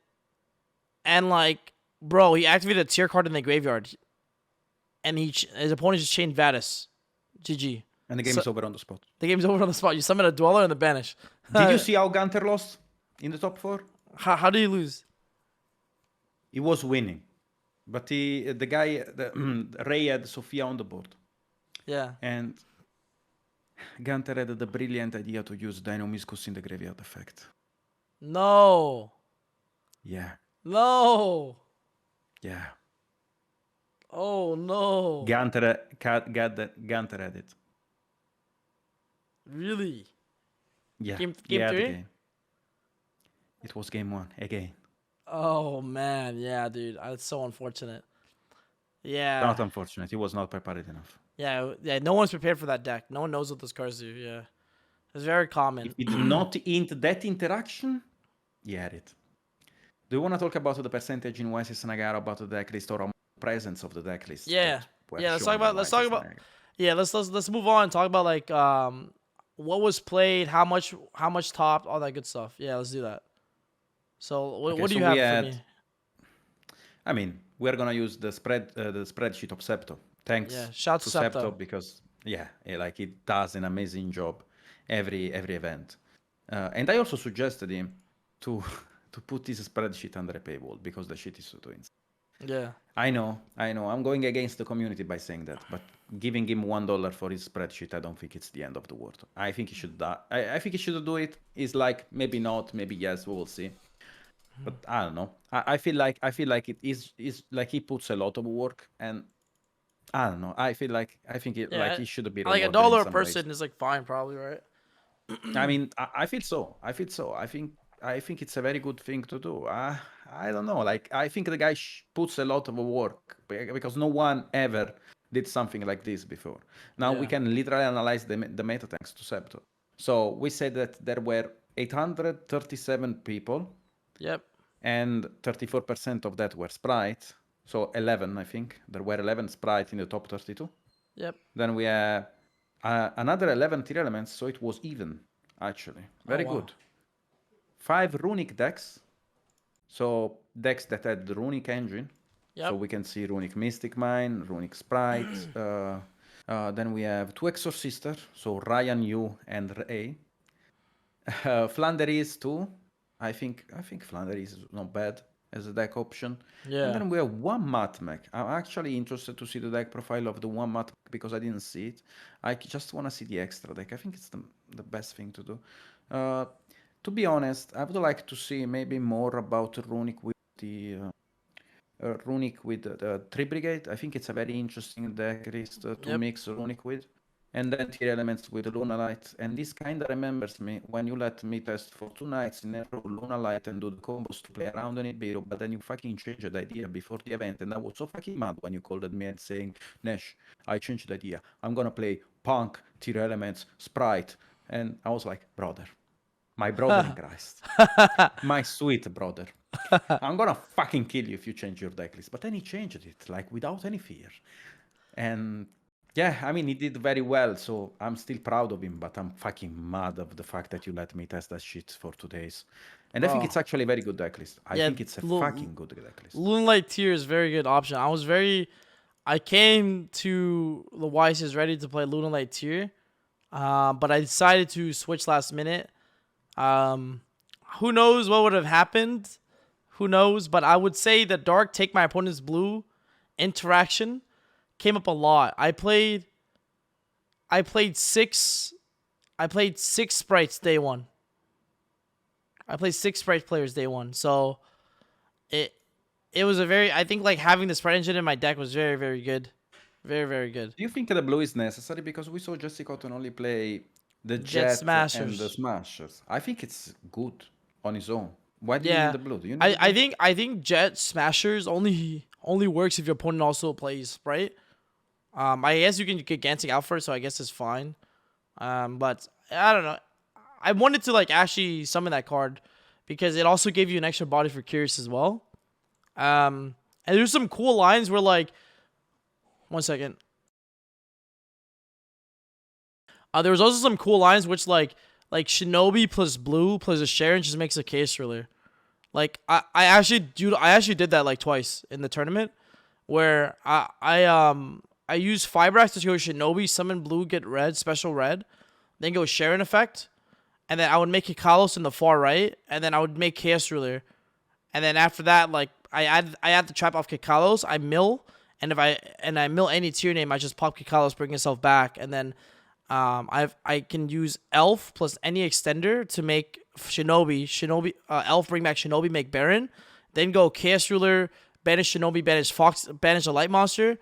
like, bro, he activated a tier card in the graveyard, and his opponent just chained Vadis. GG. And the game So is over on the spot. the game's over on the spot. You summon a Dweller and the banish. Did you see how Gunter lost in the top 4? How do you lose? He was winning, but Ray had Sophia on the board, Yeah. and Gunter had the brilliant idea to use Dynamiscus in the graveyard effect. No. Yeah, No. yeah. Oh no. Gunter had it. Really? Yeah, Game yeah, the 3? game. It was game 1 again. Oh man, yeah, dude. That's so unfortunate. Yeah. Not unfortunate. He was not prepared enough. Yeah, no one's prepared for that deck. No one knows what those cards do. Yeah. It's very common. If he did not int that interaction, he had it. Do you want to talk about the percentage in Ycs Niagara about the deck list or presence of the deck list? Yeah. Yeah, let's talk about Niagara? yeah, let's move on and talk about like what was played, how much topped, all that good stuff. Yeah, let's do that. So what do you have for me? I mean, we're gonna use the spreadsheet of Septo. Thanks shout to to Septo. because like it does an amazing job every event. And I also suggested him to put this spreadsheet under a paywall because the shit is so insane. Yeah. I know. I'm going against the community by saying that, but giving him $1 for his spreadsheet, I don't think it's the end of the world. I think he should. I think he should do it. It's like maybe not, maybe yes. We will see. But I don't know. I feel like it is like he puts a lot of work, and I don't know. I think he should be like $1 a person is like fine, probably, right? I mean, I feel so. I think it's a very good thing to do. I don't know. Like, I think the guy puts a lot of work because no one ever did something like this before. Now we can literally analyze the meta thanks to Septo. So we said that there were 837 people. Yep. And 34% of that were Spright. So 11, I think. There were 11 Spright in the top 32. Yep. Then we have another 11 Tearlaments, so it was even, actually. Very good. 5 Runic decks. So decks that had the Runic engine. Yep. So we can see Runic Mystic Mine, Runic Spright. Then we have 2 Exosister, so Ryan, Yu, and Ray. Floowandereeze 2. I think Floowandereeze is not bad as a deck option. Yeah. And then we have 1 Matmec. I'm actually interested to see the deck profile of the 1 Matmec because I didn't see it. I just want to see the extra deck. I think it's the best thing to do. To be honest, I would like to see maybe more about Runic with the Tree Brigade. I think it's a very interesting deck list to mix Runic with. And then Tearlaments with Lunalight. And this kind of remembers me when you let me test for 2 nights in a row Lunalight and do the combos to play around on Nibiru, but then you fucking changed the idea before the event. And I was so fucking mad when you called at me and saying, Nash, I changed the idea. I'm gonna play Punk, Tearlaments, Spright. And I was like, brother, my brother in Christ, my sweet brother, I'm gonna fucking kill you if you change your deck list. But then he changed it, like, without any fear. And yeah, I mean, he did very well, so I'm still proud of him, but I'm fucking mad of the fact that you let me test that shit for 2 days. And I think it's actually a very good deck list. I think it's a fucking good deck list. Lunalight Tier is a very good option. I came to the Ycs ready to play Lunalight Tier, but I decided to switch last minute. Who knows what would have happened? Who knows? But I would say the Dark Take My Opponent's Blue interaction came up a lot. I played 6 Sprites day 1. I played 6 Sprite players day 1. So it was a very, I think like having the Spright engine in my deck was very, very good. Very, very good. Do you think the blue is necessary? Because we saw Jesse Cotton only play the Jet Jet and the Smashers. Smashers. I think it's good on its own. Why do you need Yeah. the blue? Do you need the blue? I think Jet Smashers only works if your opponent also plays Spright. I guess you can get Gansing out first, so I guess it's fine. But I don't know. I wanted to like actually summon that card because it also gave you an extra body for Curious as well. And there's some cool lines where like, one second. There was also some cool lines which like Shinobi plus blue plus a Sharon just makes a case thriller. Like I actually did that like twice in the tournament where I used Fibrax to go Shinobi, summon blue, get red, special red, then go Sharon effect, and then I would make Hikalos in the far right, and then I would make Chaos Ruler, and then after that like I add the trap off Hikalos, I mill, and if I mill any tier name, I just pop Hikalos, bring yourself back, and then I can use Elf plus any extender to make Shinobi, Elf bring back Shinobi, make Baron, then go Chaos Ruler, banish Shinobi, banish Fox, banish a light monster,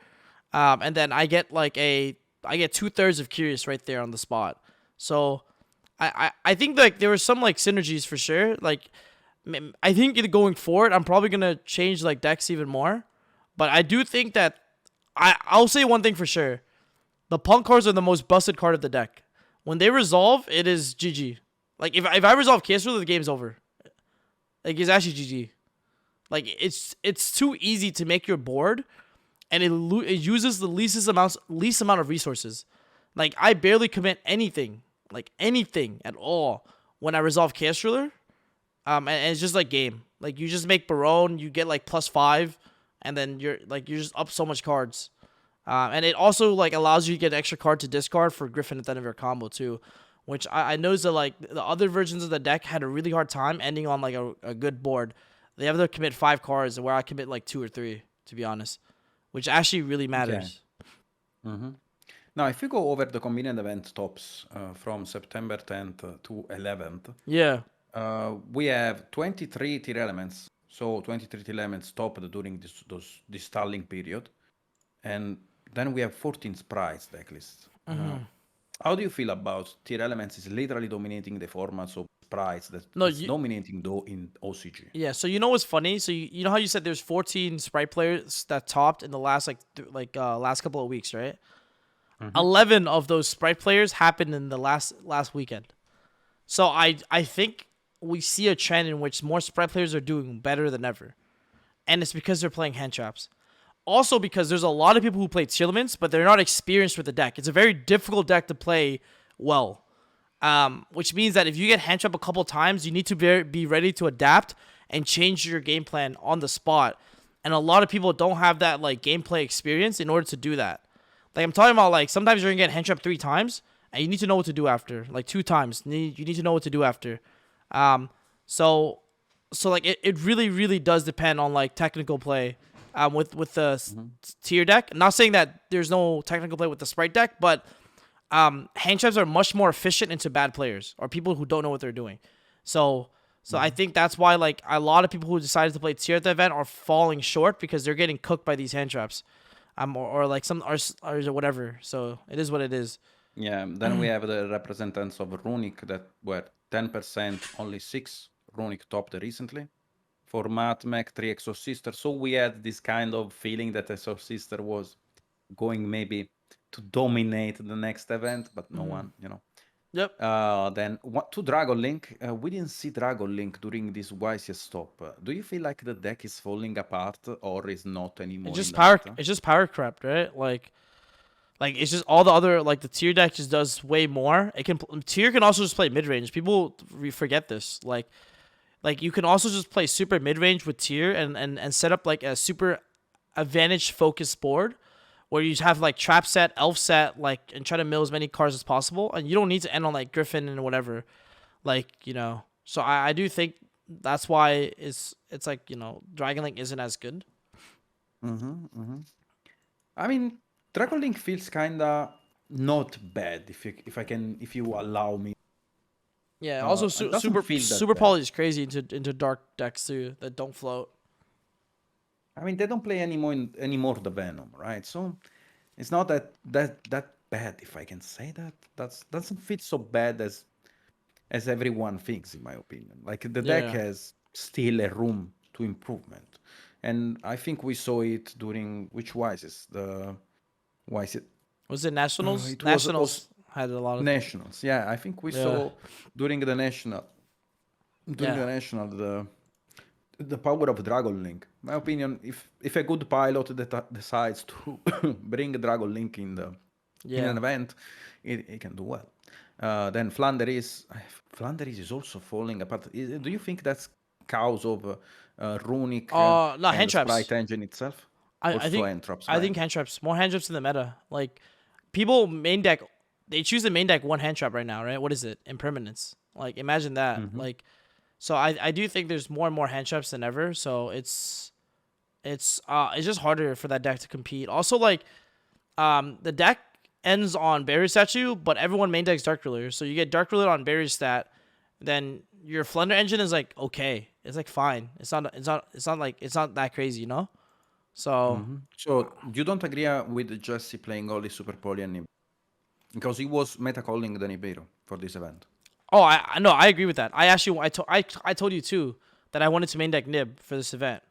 and then I get like I get 2/3 of Curious right there on the spot. So I think like there were some like synergies for sure. Like I think going forward, I'm probably gonna change like decks even more, but I do think that I'll say one thing for sure. The punk cards are the most busted card of the deck. When they resolve, it is GG. Like if I resolve Chaos Ruler, the game's over. Like it's actually GG. Like it's too easy to make your board, and it uses the least amount of resources. Like I barely commit anything at all when I resolve Chaos Ruler. And it's just like game. Like you just make Barone, you get like +5, and then you're just up so much cards. And it also like allows you to get an extra card to discard for Griffin at the end of your combo too, which I noticed that like the other versions of the deck had a really hard time ending on like a good board. They have to commit 5 cards, where I commit like 2 or 3, to be honest, which actually really matters. Mm-hmm. Now, if you go over the convenient event tops from September 10th to 11th, Yeah. we have 23 Tearlaments. So 23 Tearlaments topped during this stalling period. And then we have 14 Sprites decklist. How do you feel about Tearlaments is literally dominating the formats of Sprites that is dominating though in OCG? Yeah, so you know what's funny? So you know how you said there's 14 Spright players that topped in the last last couple of weeks, right? 11 of those Spright players happened in the last weekend. So I think we see a trend in which more Spright players are doing better than ever. And it's because they're playing hand traps. Also because there's a lot of people who play Tearlaments, but they're not experienced with the deck. It's a very difficult deck to play well. Which means that if you get hand trap a couple times, you need to be ready to adapt and change your game plan on the spot. And a lot of people don't have that like gameplay experience in order to do that. Like I'm talking about like sometimes you're gonna get hand trap 3 times and you need to know what to do after. Like 2 times. You need to know what to do after. So like it really, really does depend on like technical play. With the tier deck. I'm not saying that there's no technical play with the Spright deck, but hand traps are much more efficient into bad players or people who don't know what they're doing. So I think that's why like a lot of people who decided to play tier at the event are falling short because they're getting cooked by these hand traps. Or like some or whatever. So it is what it is. Yeah, then we have the representatives of Runic that were 10%, only 6 Runic topped recently. For Matmec, 3 Exosister. So we had this kind of feeling that Exosister was going maybe to dominate the next event, but no one, you know. Yep. Then to Dragon Link, we didn't see Dragon Link during this YCS stop. Do you feel like the deck is falling apart or is not anymore? It's just power crap, right? Like it's just all the other like the tier deck just does way more. Tier can also just play mid range. People forget this. Like you can also just play super mid range with tier and set up like a super advantage focused board where you have like trap set, elf set, like and try to mill as many cards as possible, and you don't need to end on like Griffin and whatever, like you know. So I do think that's why it's like you know Dragon Link isn't as good. I mean, Dragon Link feels kinda not bad if you allow me. Yeah. Also, super poly is crazy into dark decks too that don't float. I mean, they don't play anymore the Venom, right? So it's not that bad, if I can say that. That doesn't fit so bad as everyone thinks, in my opinion. Like the deck Yeah. has still a room to improvement, and I think we saw it during which Wises the Wise Was it Nationals? it was Nationals had a lot of. Nationals. Yeah, I think we Yeah. saw during the national during Yeah. the national the power of Dragon Link. My opinion, if a good pilot decides to bring Dragon Link in Yeah. an event, it can do well. Then Floowandereeze is also falling apart. Do you think that's cause of Runic No, and hand the Spright traps. engine itself? I Also think end traps, I right? think hand traps. More hand traps in the meta. Like people main deck, they choose the main deck one hand trap right now, right? What is it? Impermanence. Like imagine that. Mm-hmm. Like so I do think there's more and more hand traps than ever. So it's just harder for that deck to compete. Also like the deck ends on Barrier Statue, but everyone main decks Dark Ruler. So you get Dark Ruler on Barrier stat, then your Flunder engine is like okay. It's like fine. It's not that crazy, you know? So So you don't agree with Jesse playing only Super Poly and Nibiru? Because he was meta calling the Nibiru for this event. oh, I no, I agree with that. I actually I told you too that I wanted to main deck Nib for this event.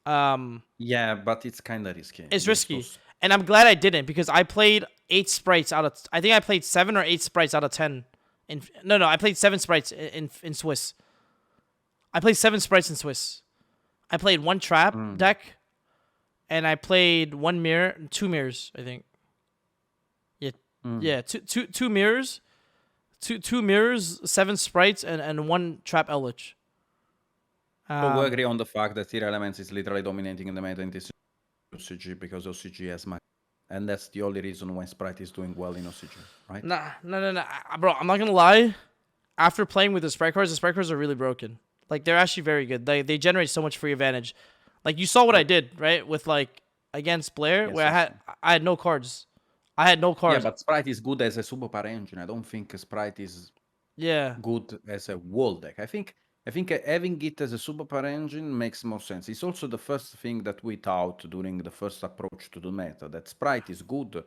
Yeah, but it's kind of risky It's against risky, those. and I'm glad I didn't because I played 8 sprites out of. I think I played 7 or 8 sprites out of 10. No, I played 7 sprites in Swiss. I played 7 sprites in Swiss. I played one trap deck, and I played 2 mirrors. I think. Yeah, yeah, two mirrors, two mirrors, 7 sprites, and one trap Eldritch. So we agree on the fact that Tearlaments is literally dominating in the meta in this OCG because OCG has max. And that's the only reason why Spright is doing well in OCG, right? Nah, bro. I'm not gonna lie. After playing with the Spright cards are really broken. Like they're actually very good. They generate so much free advantage. Like you saw what I did, right? With like against Blair, Yes, where yes. I had no cards. I had no Yeah, cards. but Spright is good as a subpar engine. I don't think Spright is Yeah. good as a wall deck. I think having it as a subpar engine makes more sense. It's also the first thing that we thought during the first approach to the meta, that Spright is good,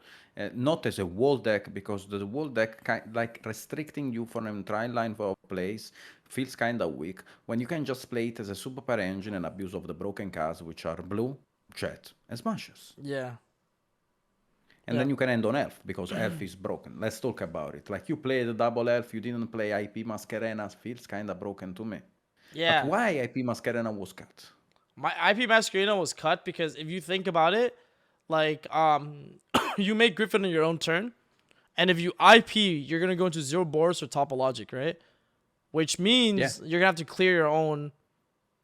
not as a wall deck, because the wall deck, like restricting you from a trial line for plays, feels kind of weak, when you can just play it as a subpar engine and abuse of the broken cards, which are blue, jet, and smashes. Yeah. And then you can end on elf, because elf is broken. Let's talk about it. Like you played the double elf, you didn't play IP Masquerena, feels kind of broken to me. Yeah. But why IP Masquerena was cut? My IP Masquerena was cut because if you think about it, like you make Griffin on your own turn, and if you IP, you're gonna go into 0 Boris or Topologic, right? Which means you're gonna have to clear your own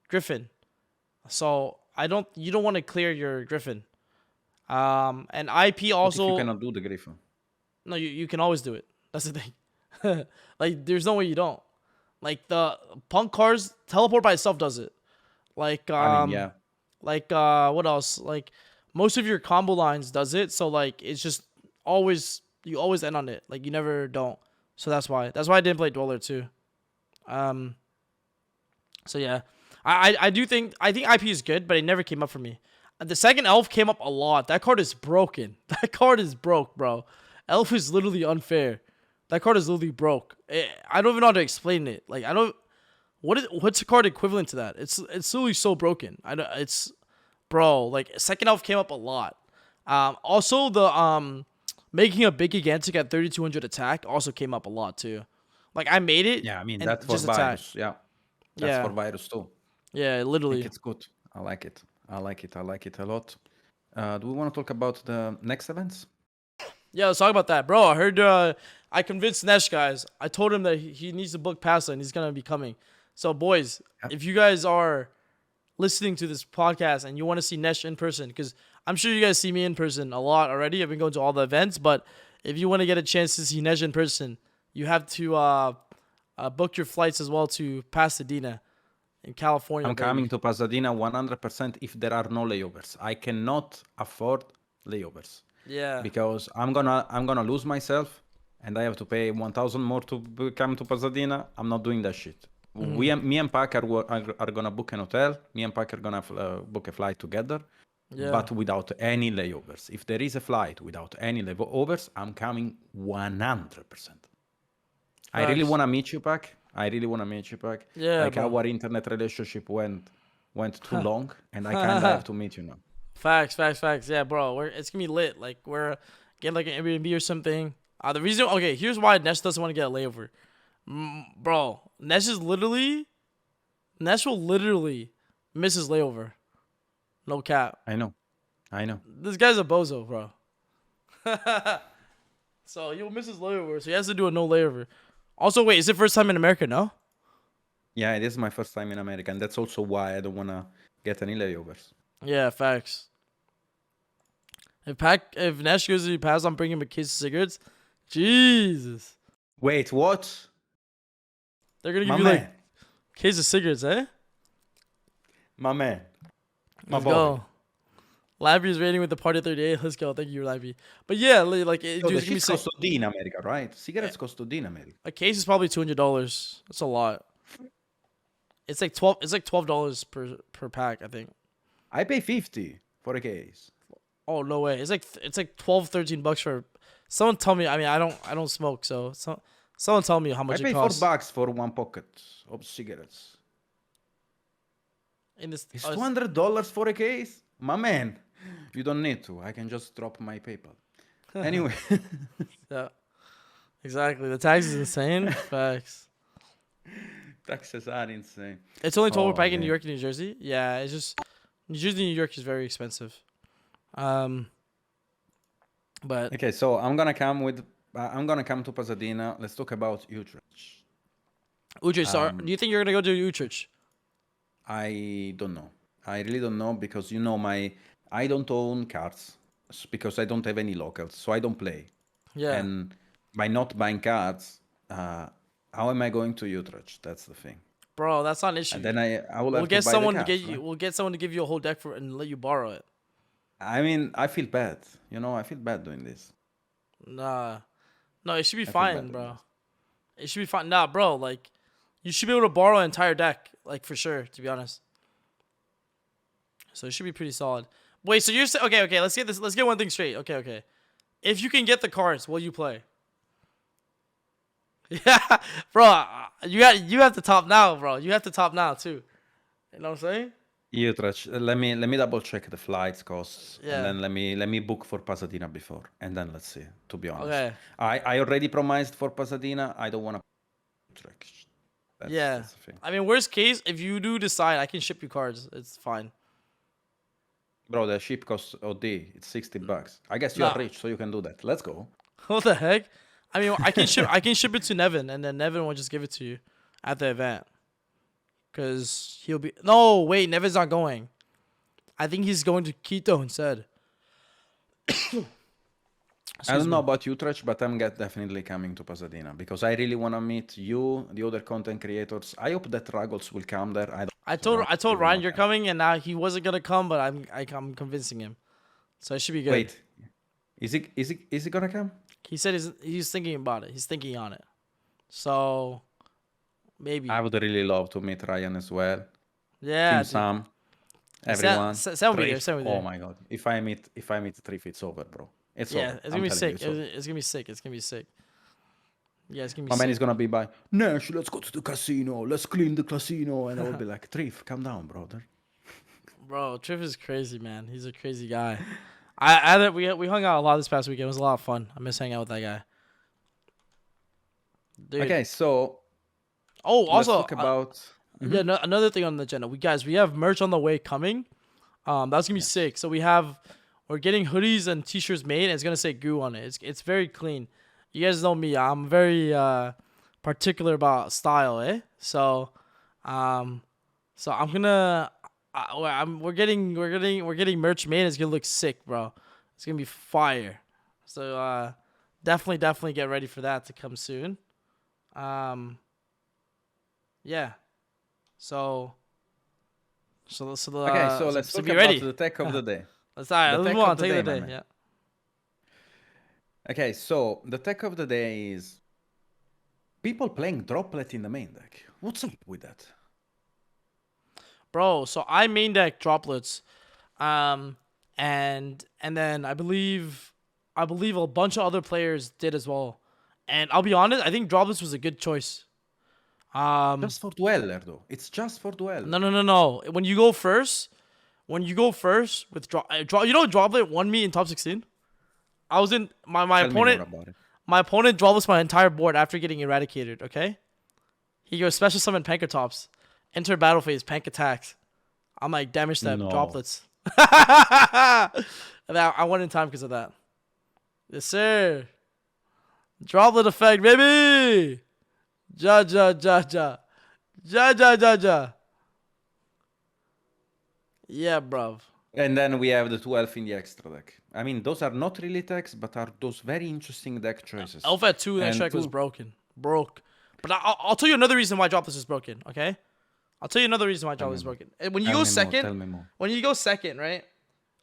Griffin. So you don't want to clear your Griffin. And IP also. What if you cannot do the Griffin? No, you can always do it. That's the thing. Like there's no way you don't. Like the punk cards, teleport by itself does it. Like I mean, yeah. Like what else? Like most of your combo lines does it. So like it's just always you always end on it. Like you never don't. So that's why I didn't play Dweller too. So yeah, I think IP is good, but it never came up for me. The second elf came up a lot. That card is broken. That card is broke, bro. Elf is literally unfair. That card is literally broke. I don't even know how to explain it. Like I don't. What's a card equivalent to that? It's literally so broken. It's bro. Like second elf came up a lot. Also the making a big gigantic at 3200 attack also came up a lot too. Like I made it. Yeah, I mean, and that's for just attack. Virus. Yeah. That's for Virus too. Yeah, I literally. think it's good. I like it. I like it a lot. Do we want to talk about the next events? Yeah, let's talk about that, bro. I heard I convinced Nesh, guys. I told him that he needs to book Pasta and he's gonna be coming. So, boys, if you guys are listening to this podcast and you want to see Nesh in person, because I'm sure you guys see me in person a lot already. I've been going to all the events, but if you want to get a chance to see Nesh in person, you have to book your flights as well to Pasadena in California. I'm coming to Pasadena 100% if there are no layovers. I cannot afford layovers. Yeah. Because I'm gonna lose myself, and I have to pay 1,000 more to come to Pasadena. I'm not doing that shit. Me and Pac are gonna book an hotel. Me and Pac are gonna book a flight together, Yeah. but without any layovers. If there is a flight without any layovers, I'm coming 100%. I really Facts. wanna meet you, Pac. I really wanna meet you, Pac. Yeah, Like bro. our internet relationship went too long, and I kinda have to meet you now. Facts. Yeah, bro. It's gonna be lit. Like we're getting like an Airbnb or something. The reason, okay, here's why Nesh doesn't want to get a layover, bro. Nesh will literally miss his layover. No cap. I know. This guy's a bozo, bro. So he'll miss his layover, so he has to do a no layover. Also, wait, is it first time in America? No. Yeah, it is my first time in America, and that's also why I don't wanna get any layovers. Yeah, facts. If Nash goes to pass on bringing him a case of cigarettes, Jesus, Wait, what? they're gonna My give you man. like case of cigarettes, eh? My man. My Let's boy. go. Labby is rating with the party 38. Let's go. Thank you, Labby. But yeah, like So dude, the it's gonna be shit cost D in America, right? Cigarettes cost D in America. a case is probably $200. That's a lot. It's like $12 per pack, I think. I pay 50 for a case. Oh no way! It's like 12, 13 bucks for. Someone tell me. I mean, I don't smoke, so someone tell me how much I pay it costs. $4 for one pocket of cigarettes. In this, It's $200 for a case? My man, you don't need to. I can just drop my PayPal. Anyway. yeah, exactly. The tax is insane. Facts. Taxes are insane. It's only 12 per pack in man. New York and New Jersey. Yeah, it's just New Jersey, New York is very expensive. But Okay, so I'm gonna come to Pasadena. Let's talk about Utrecht. Utrecht, so do you think you're gonna go to Utrecht? I don't know. I really don't know because I don't own cards because I don't have any locals, so I don't play. Yeah, And by not buying cards, how am I going to Utrecht? That's the thing. bro, that's not an issue. And then I will have We'll to get buy someone the to cards, get you. right? We'll get someone to give you a whole deck for and let you borrow it. I mean, I feel bad. I feel bad doing this. Nah, no, it should be feel bad fine, doing bro. this. It should be fine. Nah, bro, like you should be able to borrow an entire deck, like for sure. To be honest, so it should be pretty solid. Wait, so you're saying okay? Let's get this. Let's get one thing straight. Okay. If you can get the cards, will you play? Yeah, bro. You have to top now, bro. You have to top now too. You know what I'm saying? Utrecht. Let me double check the flights costs, Yeah. and then let me book for Pasadena before, and then let's see. To be honest, Okay. I already promised for Pasadena. I don't want to Utrecht. Yeah. That's the thing. I mean, worst case, if you do decide, I can ship you cards. It's fine. Bro, the ship costs OD. It's $60. I guess you're Nah. rich, so you can do that. Let's go. What the heck? I mean, I can ship it to Nevin, and then Nevin will just give it to you at the event. Cause he'll be no wait, Nevin's not going. I think he's going to Quito instead. I don't know about Utrecht, but I'm definitely coming to Pasadena because I really want to meet you, the other content creators. I hope that Ruggles will come there. I told Ryan you're coming, and now he wasn't gonna come, but I'm convincing him, so it should be good. Wait, is he gonna come? He said he's thinking about it. He's thinking on it. So maybe. I would really love to meet Ryan as well. Yeah. Team dude. Sam, everyone. Sam will be there. Trif. Sam will be Oh there. my god! If I meet Trif, it's over, bro. It's Yeah, over. it's gonna be I'm sick. telling you, It's gonna be sick. It's gonna be sick. Yeah, it's gonna be My sick. man is gonna be by Nash. Let's go to the casino. Let's clean the casino, and I will be like, Trif, calm down, brother. Bro, Triff is crazy, man. He's a crazy guy. We hung out a lot this past weekend. It was a lot of fun. I miss hanging out with that guy. Dude. Okay, so Oh, let's also, talk about. yeah, another thing on the agenda. We have merch on the way coming. That's gonna be sick. So we're getting hoodies and t-shirts made, and it's gonna say Goo on it. It's very clean. You guys know me. I'm very particular about style, eh? So I'm gonna we're getting merch made. It's gonna look sick, bro. It's gonna be fire. So definitely get ready for that to come soon. Yeah. So let's talk be about ready. the tech of the day. Let's The move tech on. of the Take the day, my day. man. Yeah. Okay, so the tech of the day is people playing Droplet in the main deck. What's up with that? Bro, so I main deck Droplets. And then I believe a bunch of other players did as well. And I'll be honest, I think Droplets was a good choice. Just for Dweller, though. It's just for Dweller. No. When you go first with Droplet won me in top 16. I was in my Tell me more opponent. about it. My opponent Droplets my entire board after getting eradicated. Okay, he goes special summon Pankatops, enter battle phase, Pank attacks. I'm like damage them No. Droplets. And I won in time because of that. Yes, sir. Droplet effect, baby. Ja. Yeah, bruv. And then we have the 12 in the extra deck. I mean, those are not really decks, but are those very interesting deck choices. Alpha 2 next And track was two- broke. But I'll tell you another reason why Droplets is broken, okay? I'll tell you another reason why Droplets is broken. When you go second, Tell me more. when you go second, right?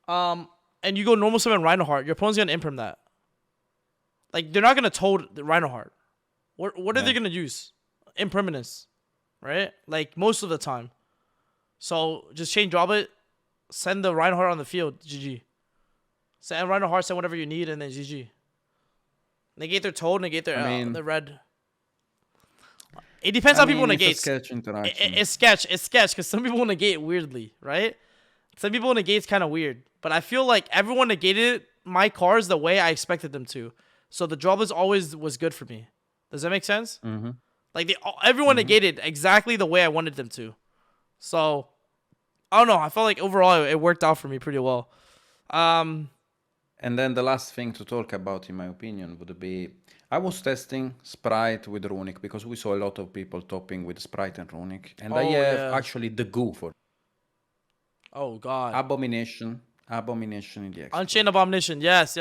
And you go normal summon Rhinoheart, your opponent's gonna imperm that. Like they're not gonna toad the Rhinoheart. What are they gonna use? Impermanence, right? Like most of the time. So just chain drop it, send the Rhinoheart on the field, GG. Send Rhinoheart, send whatever you need, and then GG. Negate their toad, negate their the red. It depends how people negate. It's a sketch interaction. It's sketch because some people negate weirdly, right? Some people negate's kind of weird, but I feel like everyone negated my cards the way I expected them to. So the Droplets always was good for me. Does that make sense? Mm-hmm. Like everyone negated exactly the way I wanted them to. So I don't know. I felt like overall it worked out for me pretty well. And then the last thing to talk about, in my opinion, would be I was testing Spright with Runic because we saw a lot of people topping with Spright and Runic, and I have actually the goo for Oh god. Abomination in the X. Unchained Abomination. Yes.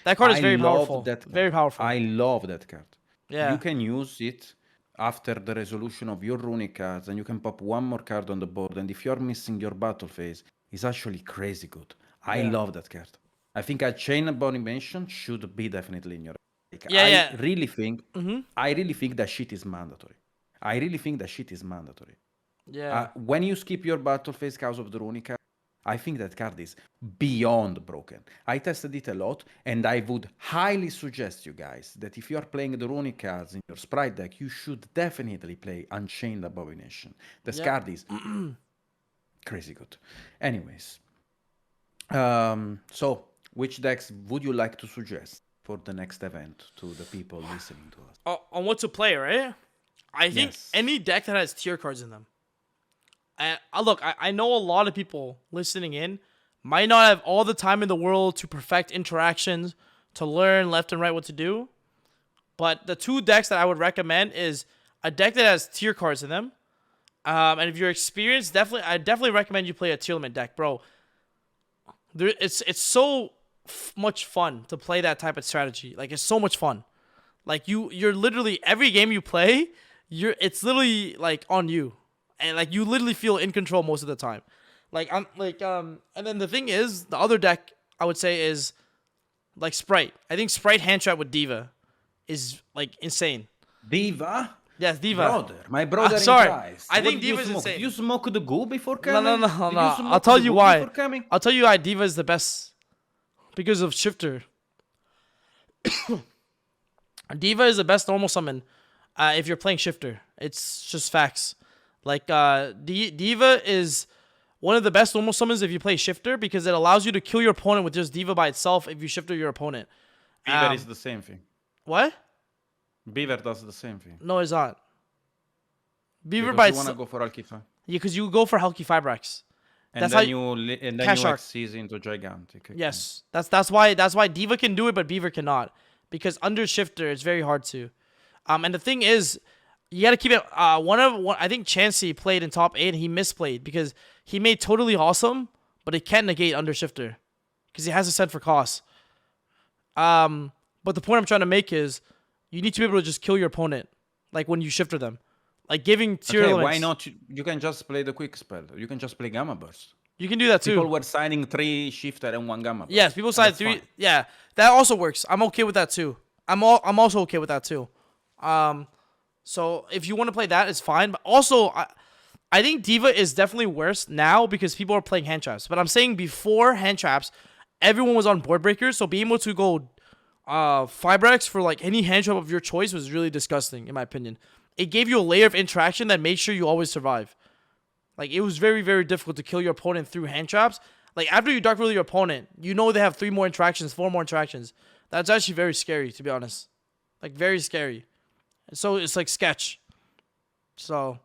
That card is very powerful. Very powerful. I love that card. Yeah. You can use it after the resolution of your Runic cards, and you can pop one more card on the board, and if you're missing your battle phase, it's actually crazy good. I love that card. I think a Chain Abomination should be definitely in your deck. I really think that shit is mandatory. Yeah. When you skip your battle phase because of the Runic card, I think that card is beyond broken. I tested it a lot, and I would highly suggest you guys that if you are playing the Runic cards in your Spright deck, you should definitely play Unchained Abomination. This card is crazy good. Anyways, so which decks would you like to suggest for the next event to the people listening to us? On what to play, right? I think any deck that has tier cards in them. And look, I know a lot of people listening in might not have all the time in the world to perfect interactions, to learn left and right what to do. But the two decks that I would recommend is a deck that has tier cards in them. And if you're experienced, I definitely recommend you play a Tearlament deck, bro. It's so much fun to play that type of strategy. Like it's so much fun. Like you're literally every game you play, it's literally like on you. And like you literally feel in control most of the time. And then the thing is, the other deck I would say is like Spright. I think Spright hand trap with Diva is like insane. Diva? Yes, Diva. My brother. Sorry, in Christ. I think What Diva is smoke? insane. You smoke the goo before coming? No. I'll tell you why. I'll tell you why Diva is the best. Because of Shifter. Diva is the best normal summon if you're playing Shifter. It's just facts. Like, Diva is one of the best normal summons if you play Shifter because it allows you to kill your opponent with just Diva by itself if you Shifter your opponent. Beaver is the same thing. What? Beaver does the same thing. No, it's not. Beaver Because by you itself. want to go for Alkifa. Yeah, because you go for Hulky Fibrax. And then you Xyz into Gigantic. Okay. Yes, that's why Diva can do it, but Beaver cannot because under Shifter it's very hard to. And the thing is, you got to keep it. I think Chansey played in top 8 and he misplayed because he made totally awesome, but it can't negate under Shifter because he has to send for cost. But the point I'm trying to make is you need to be able to just kill your opponent, like when you Shifter them. Like giving Tearlaments. Why not? You can just play the quick spell. You can just play Gamma Burst. You can do that too. People were signing 3 Shifter and 1 Gamma Burst. Yes, people signed 3. Fine. Yeah, that also works. I'm okay with that too. I'm also okay with that too. So if you want to play that, it's fine. But also, I think Diva is definitely worse now because people are playing hand traps. But I'm saying before hand traps, everyone was on board breakers. So being able to go Fibrex for like any hand trap of your choice was really disgusting, in my opinion. It gave you a layer of interaction that made sure you always survive. Like, it was very, very difficult to kill your opponent through hand traps. Like, after you dark roll your opponent, you know they have 3 more interactions, 4 more interactions. That's actually very scary, to be honest. Like, very scary. So, it's like sketch. So,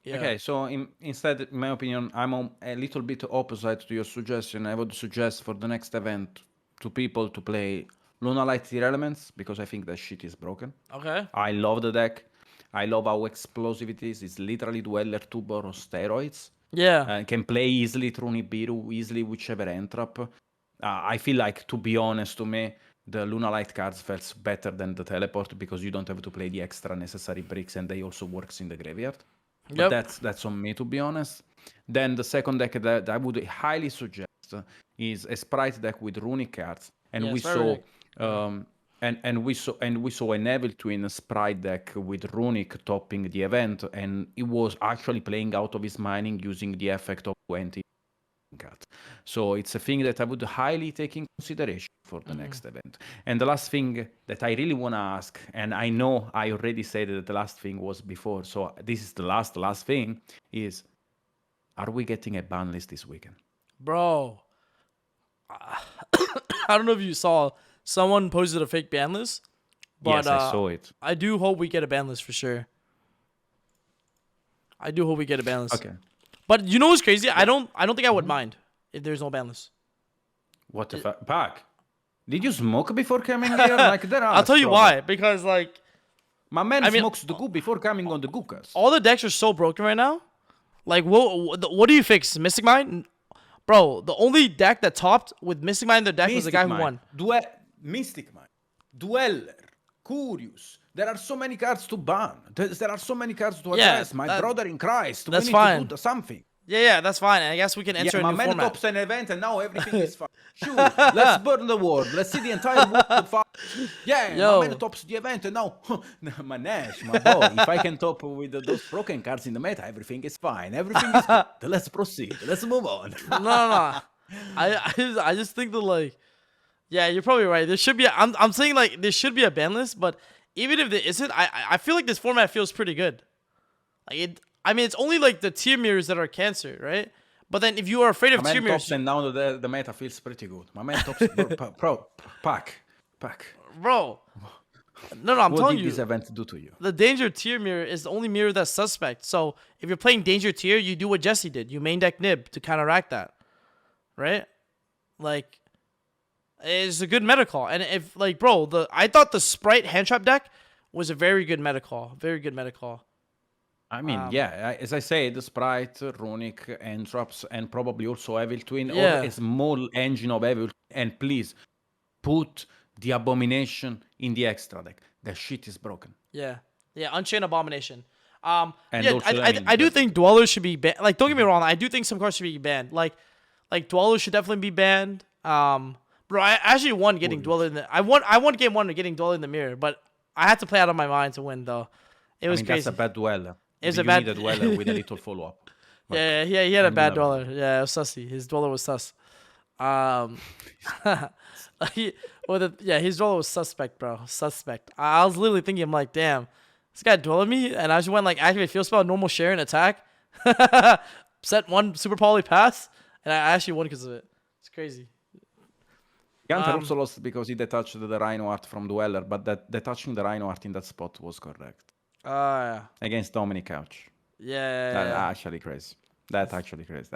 yeah. Okay, so instead, in my opinion, I'm a little bit opposite to your suggestion. I would suggest for the next event to people to play Lunalight Tearlaments because I think that shit is broken. Okay. I love the deck. I love how explosive it is. It's literally Dweller Tuber on steroids. Yeah. Can play easily through Nibiru, easily whichever entrap. I feel like, to be honest, to me, the Lunalight cards felt better than the teleport because you don't have to play the extra necessary bricks and they also works in the graveyard. But that's on me, to be honest. Then the second deck that I would highly suggest is a Spright deck with runic cards, and Yeah, we Spright saw we saw an Evil Twin Spright deck with runic topping the event, and it was actually playing out of his mining using the effect of 20 cards. So it's a thing that I would highly take in consideration for the next event. And the last thing that I really want to ask, and I know I already said that the last thing was before, so this is the last thing, is are we getting a ban list this weekend? Bro. I don't know if you saw, someone posted a fake ban list. But, yes, I saw it. I do hope we get a ban list for sure. I do hope we get a ban list. Okay. But you know what's crazy? I don't think I would mind if there's no ban list. What the fuck? Pac, did you smoke before coming here? Like, there are I'll tell you why. Because, like, my man smokes the goo before coming on the Gookas. all the decks are so broken right now. Like, what do you fix? Mystic Mine? Bro, the only deck that topped with Mystic Mine in the deck was the guy who won. Mystic Mine, Dweller, Curious. There are so many cards to ban. There are so many cards to address. My brother in Christ. That's we need fine. to do something. Yeah, that's fine. I guess we can enter a new my man format. tops an event and now everything is fine. Sure, let's burn the world. Let's see the entire world fire. Yeah, Yo. my man tops the event and now, my Nash, my boy, if I can top with those broken cards in the meta, everything is fine. Everything is good. Let's proceed. Let's move on. No. I just think that, like, yeah, you're probably right. There should be. I'm saying, like, there should be a ban list, but even if there isn't, I feel like this format feels pretty good. Like, I mean, it's only like the tier mirrors that are cancer, right? But then if you are afraid of tier mirrors, tops and now the meta feels pretty good. My man tops Pac. Bro. No, I'm telling you. What did this event do to you? The danger tier mirror is the only mirror that's suspect. So if you're playing danger tier, you do what Jesse did. You main deck Nib to counteract that, right? Like, it's a good meta call. And if, like, bro, I thought the Spright hand trap deck was a very good meta call. Very good meta call. I mean, as I say, the Spright, Runic, Entraps, and probably also Evil Twin, or a small engine of Evil. And please, put the Abomination in the extra deck. The shit is broken. Yeah, Unchained Abomination. And I do think Dwellers should be banned. Like, don't get me wrong, I do think some cards should be banned. Like Dwellers should definitely be banned. Bro, I actually won getting Dweller in the... I won game 1 of getting Dweller in the mirror, but I had to play out of my mind to win, though. It was crazy. That's a bad Dweller. It was you a bad need a Dweller with a little follow-up. Yeah, he had a bad Dweller. Yeah, it was sussy. His Dweller was sus. His Dweller was suspect, bro. Suspect. I was literally thinking, I'm like, damn, this guy Dweller me? And I just went, like, activate field spell, normal share and attack. Set 1 super poly pass, and I actually won because of it. It's crazy. Gunter also lost because he detached the Rhino art from Dweller, but that detaching the Rhino art in that spot was correct. Yeah. Against Dominic Couch. Yeah. That's actually crazy. That's actually crazy.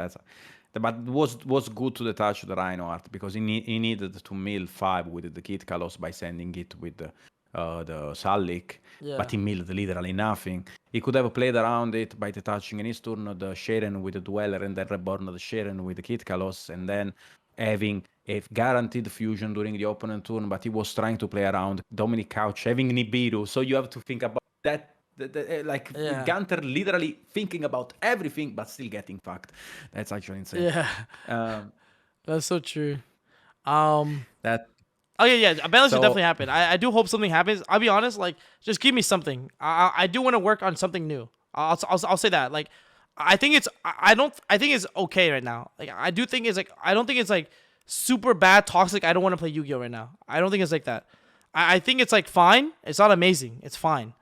But it was good to detach the Rhino art because he needed to mill 5 with the Kit Kalos by sending it with the Salik, but he milled literally nothing. He could have played around it by detaching in his turn the Sharon with the Dweller and then reborn the Sharon with the Kit Kalos and then having a guaranteed fusion during the opponent turn, but he was trying to play around Dominic Couch having Nibiru, so you have to think about that. Gunter literally thinking about everything but still getting fucked. That's actually insane. Yeah. That's so true. That Oh yeah. A balance should So- definitely happen. I do hope something happens. I'll be honest. Like, just give me something. I do want to work on something new. I'll say that. Like, I think it's. I think it's okay right now. Like, I do think it's like. I don't think it's like super bad, toxic. I don't want to play Yu-Gi-Oh right now. I don't think it's like that. I think it's like fine. It's not amazing. It's fine.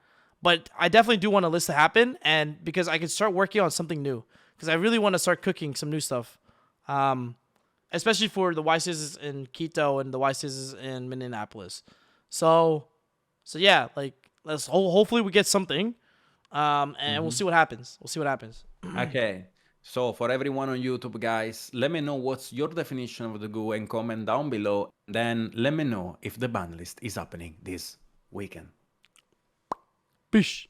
But I definitely do want a list to happen, and because I can start working on something new. Because I really want to start cooking some new stuff. Especially for the Ycs in Quito and the Ycs in Minneapolis. So yeah, like let's hopefully we get something, and we'll see what happens. We'll see what happens. Okay. So for everyone on YouTube, guys, let me know what's your definition of the goo and comment down below. Then let me know if the ban list is happening this weekend. Peace.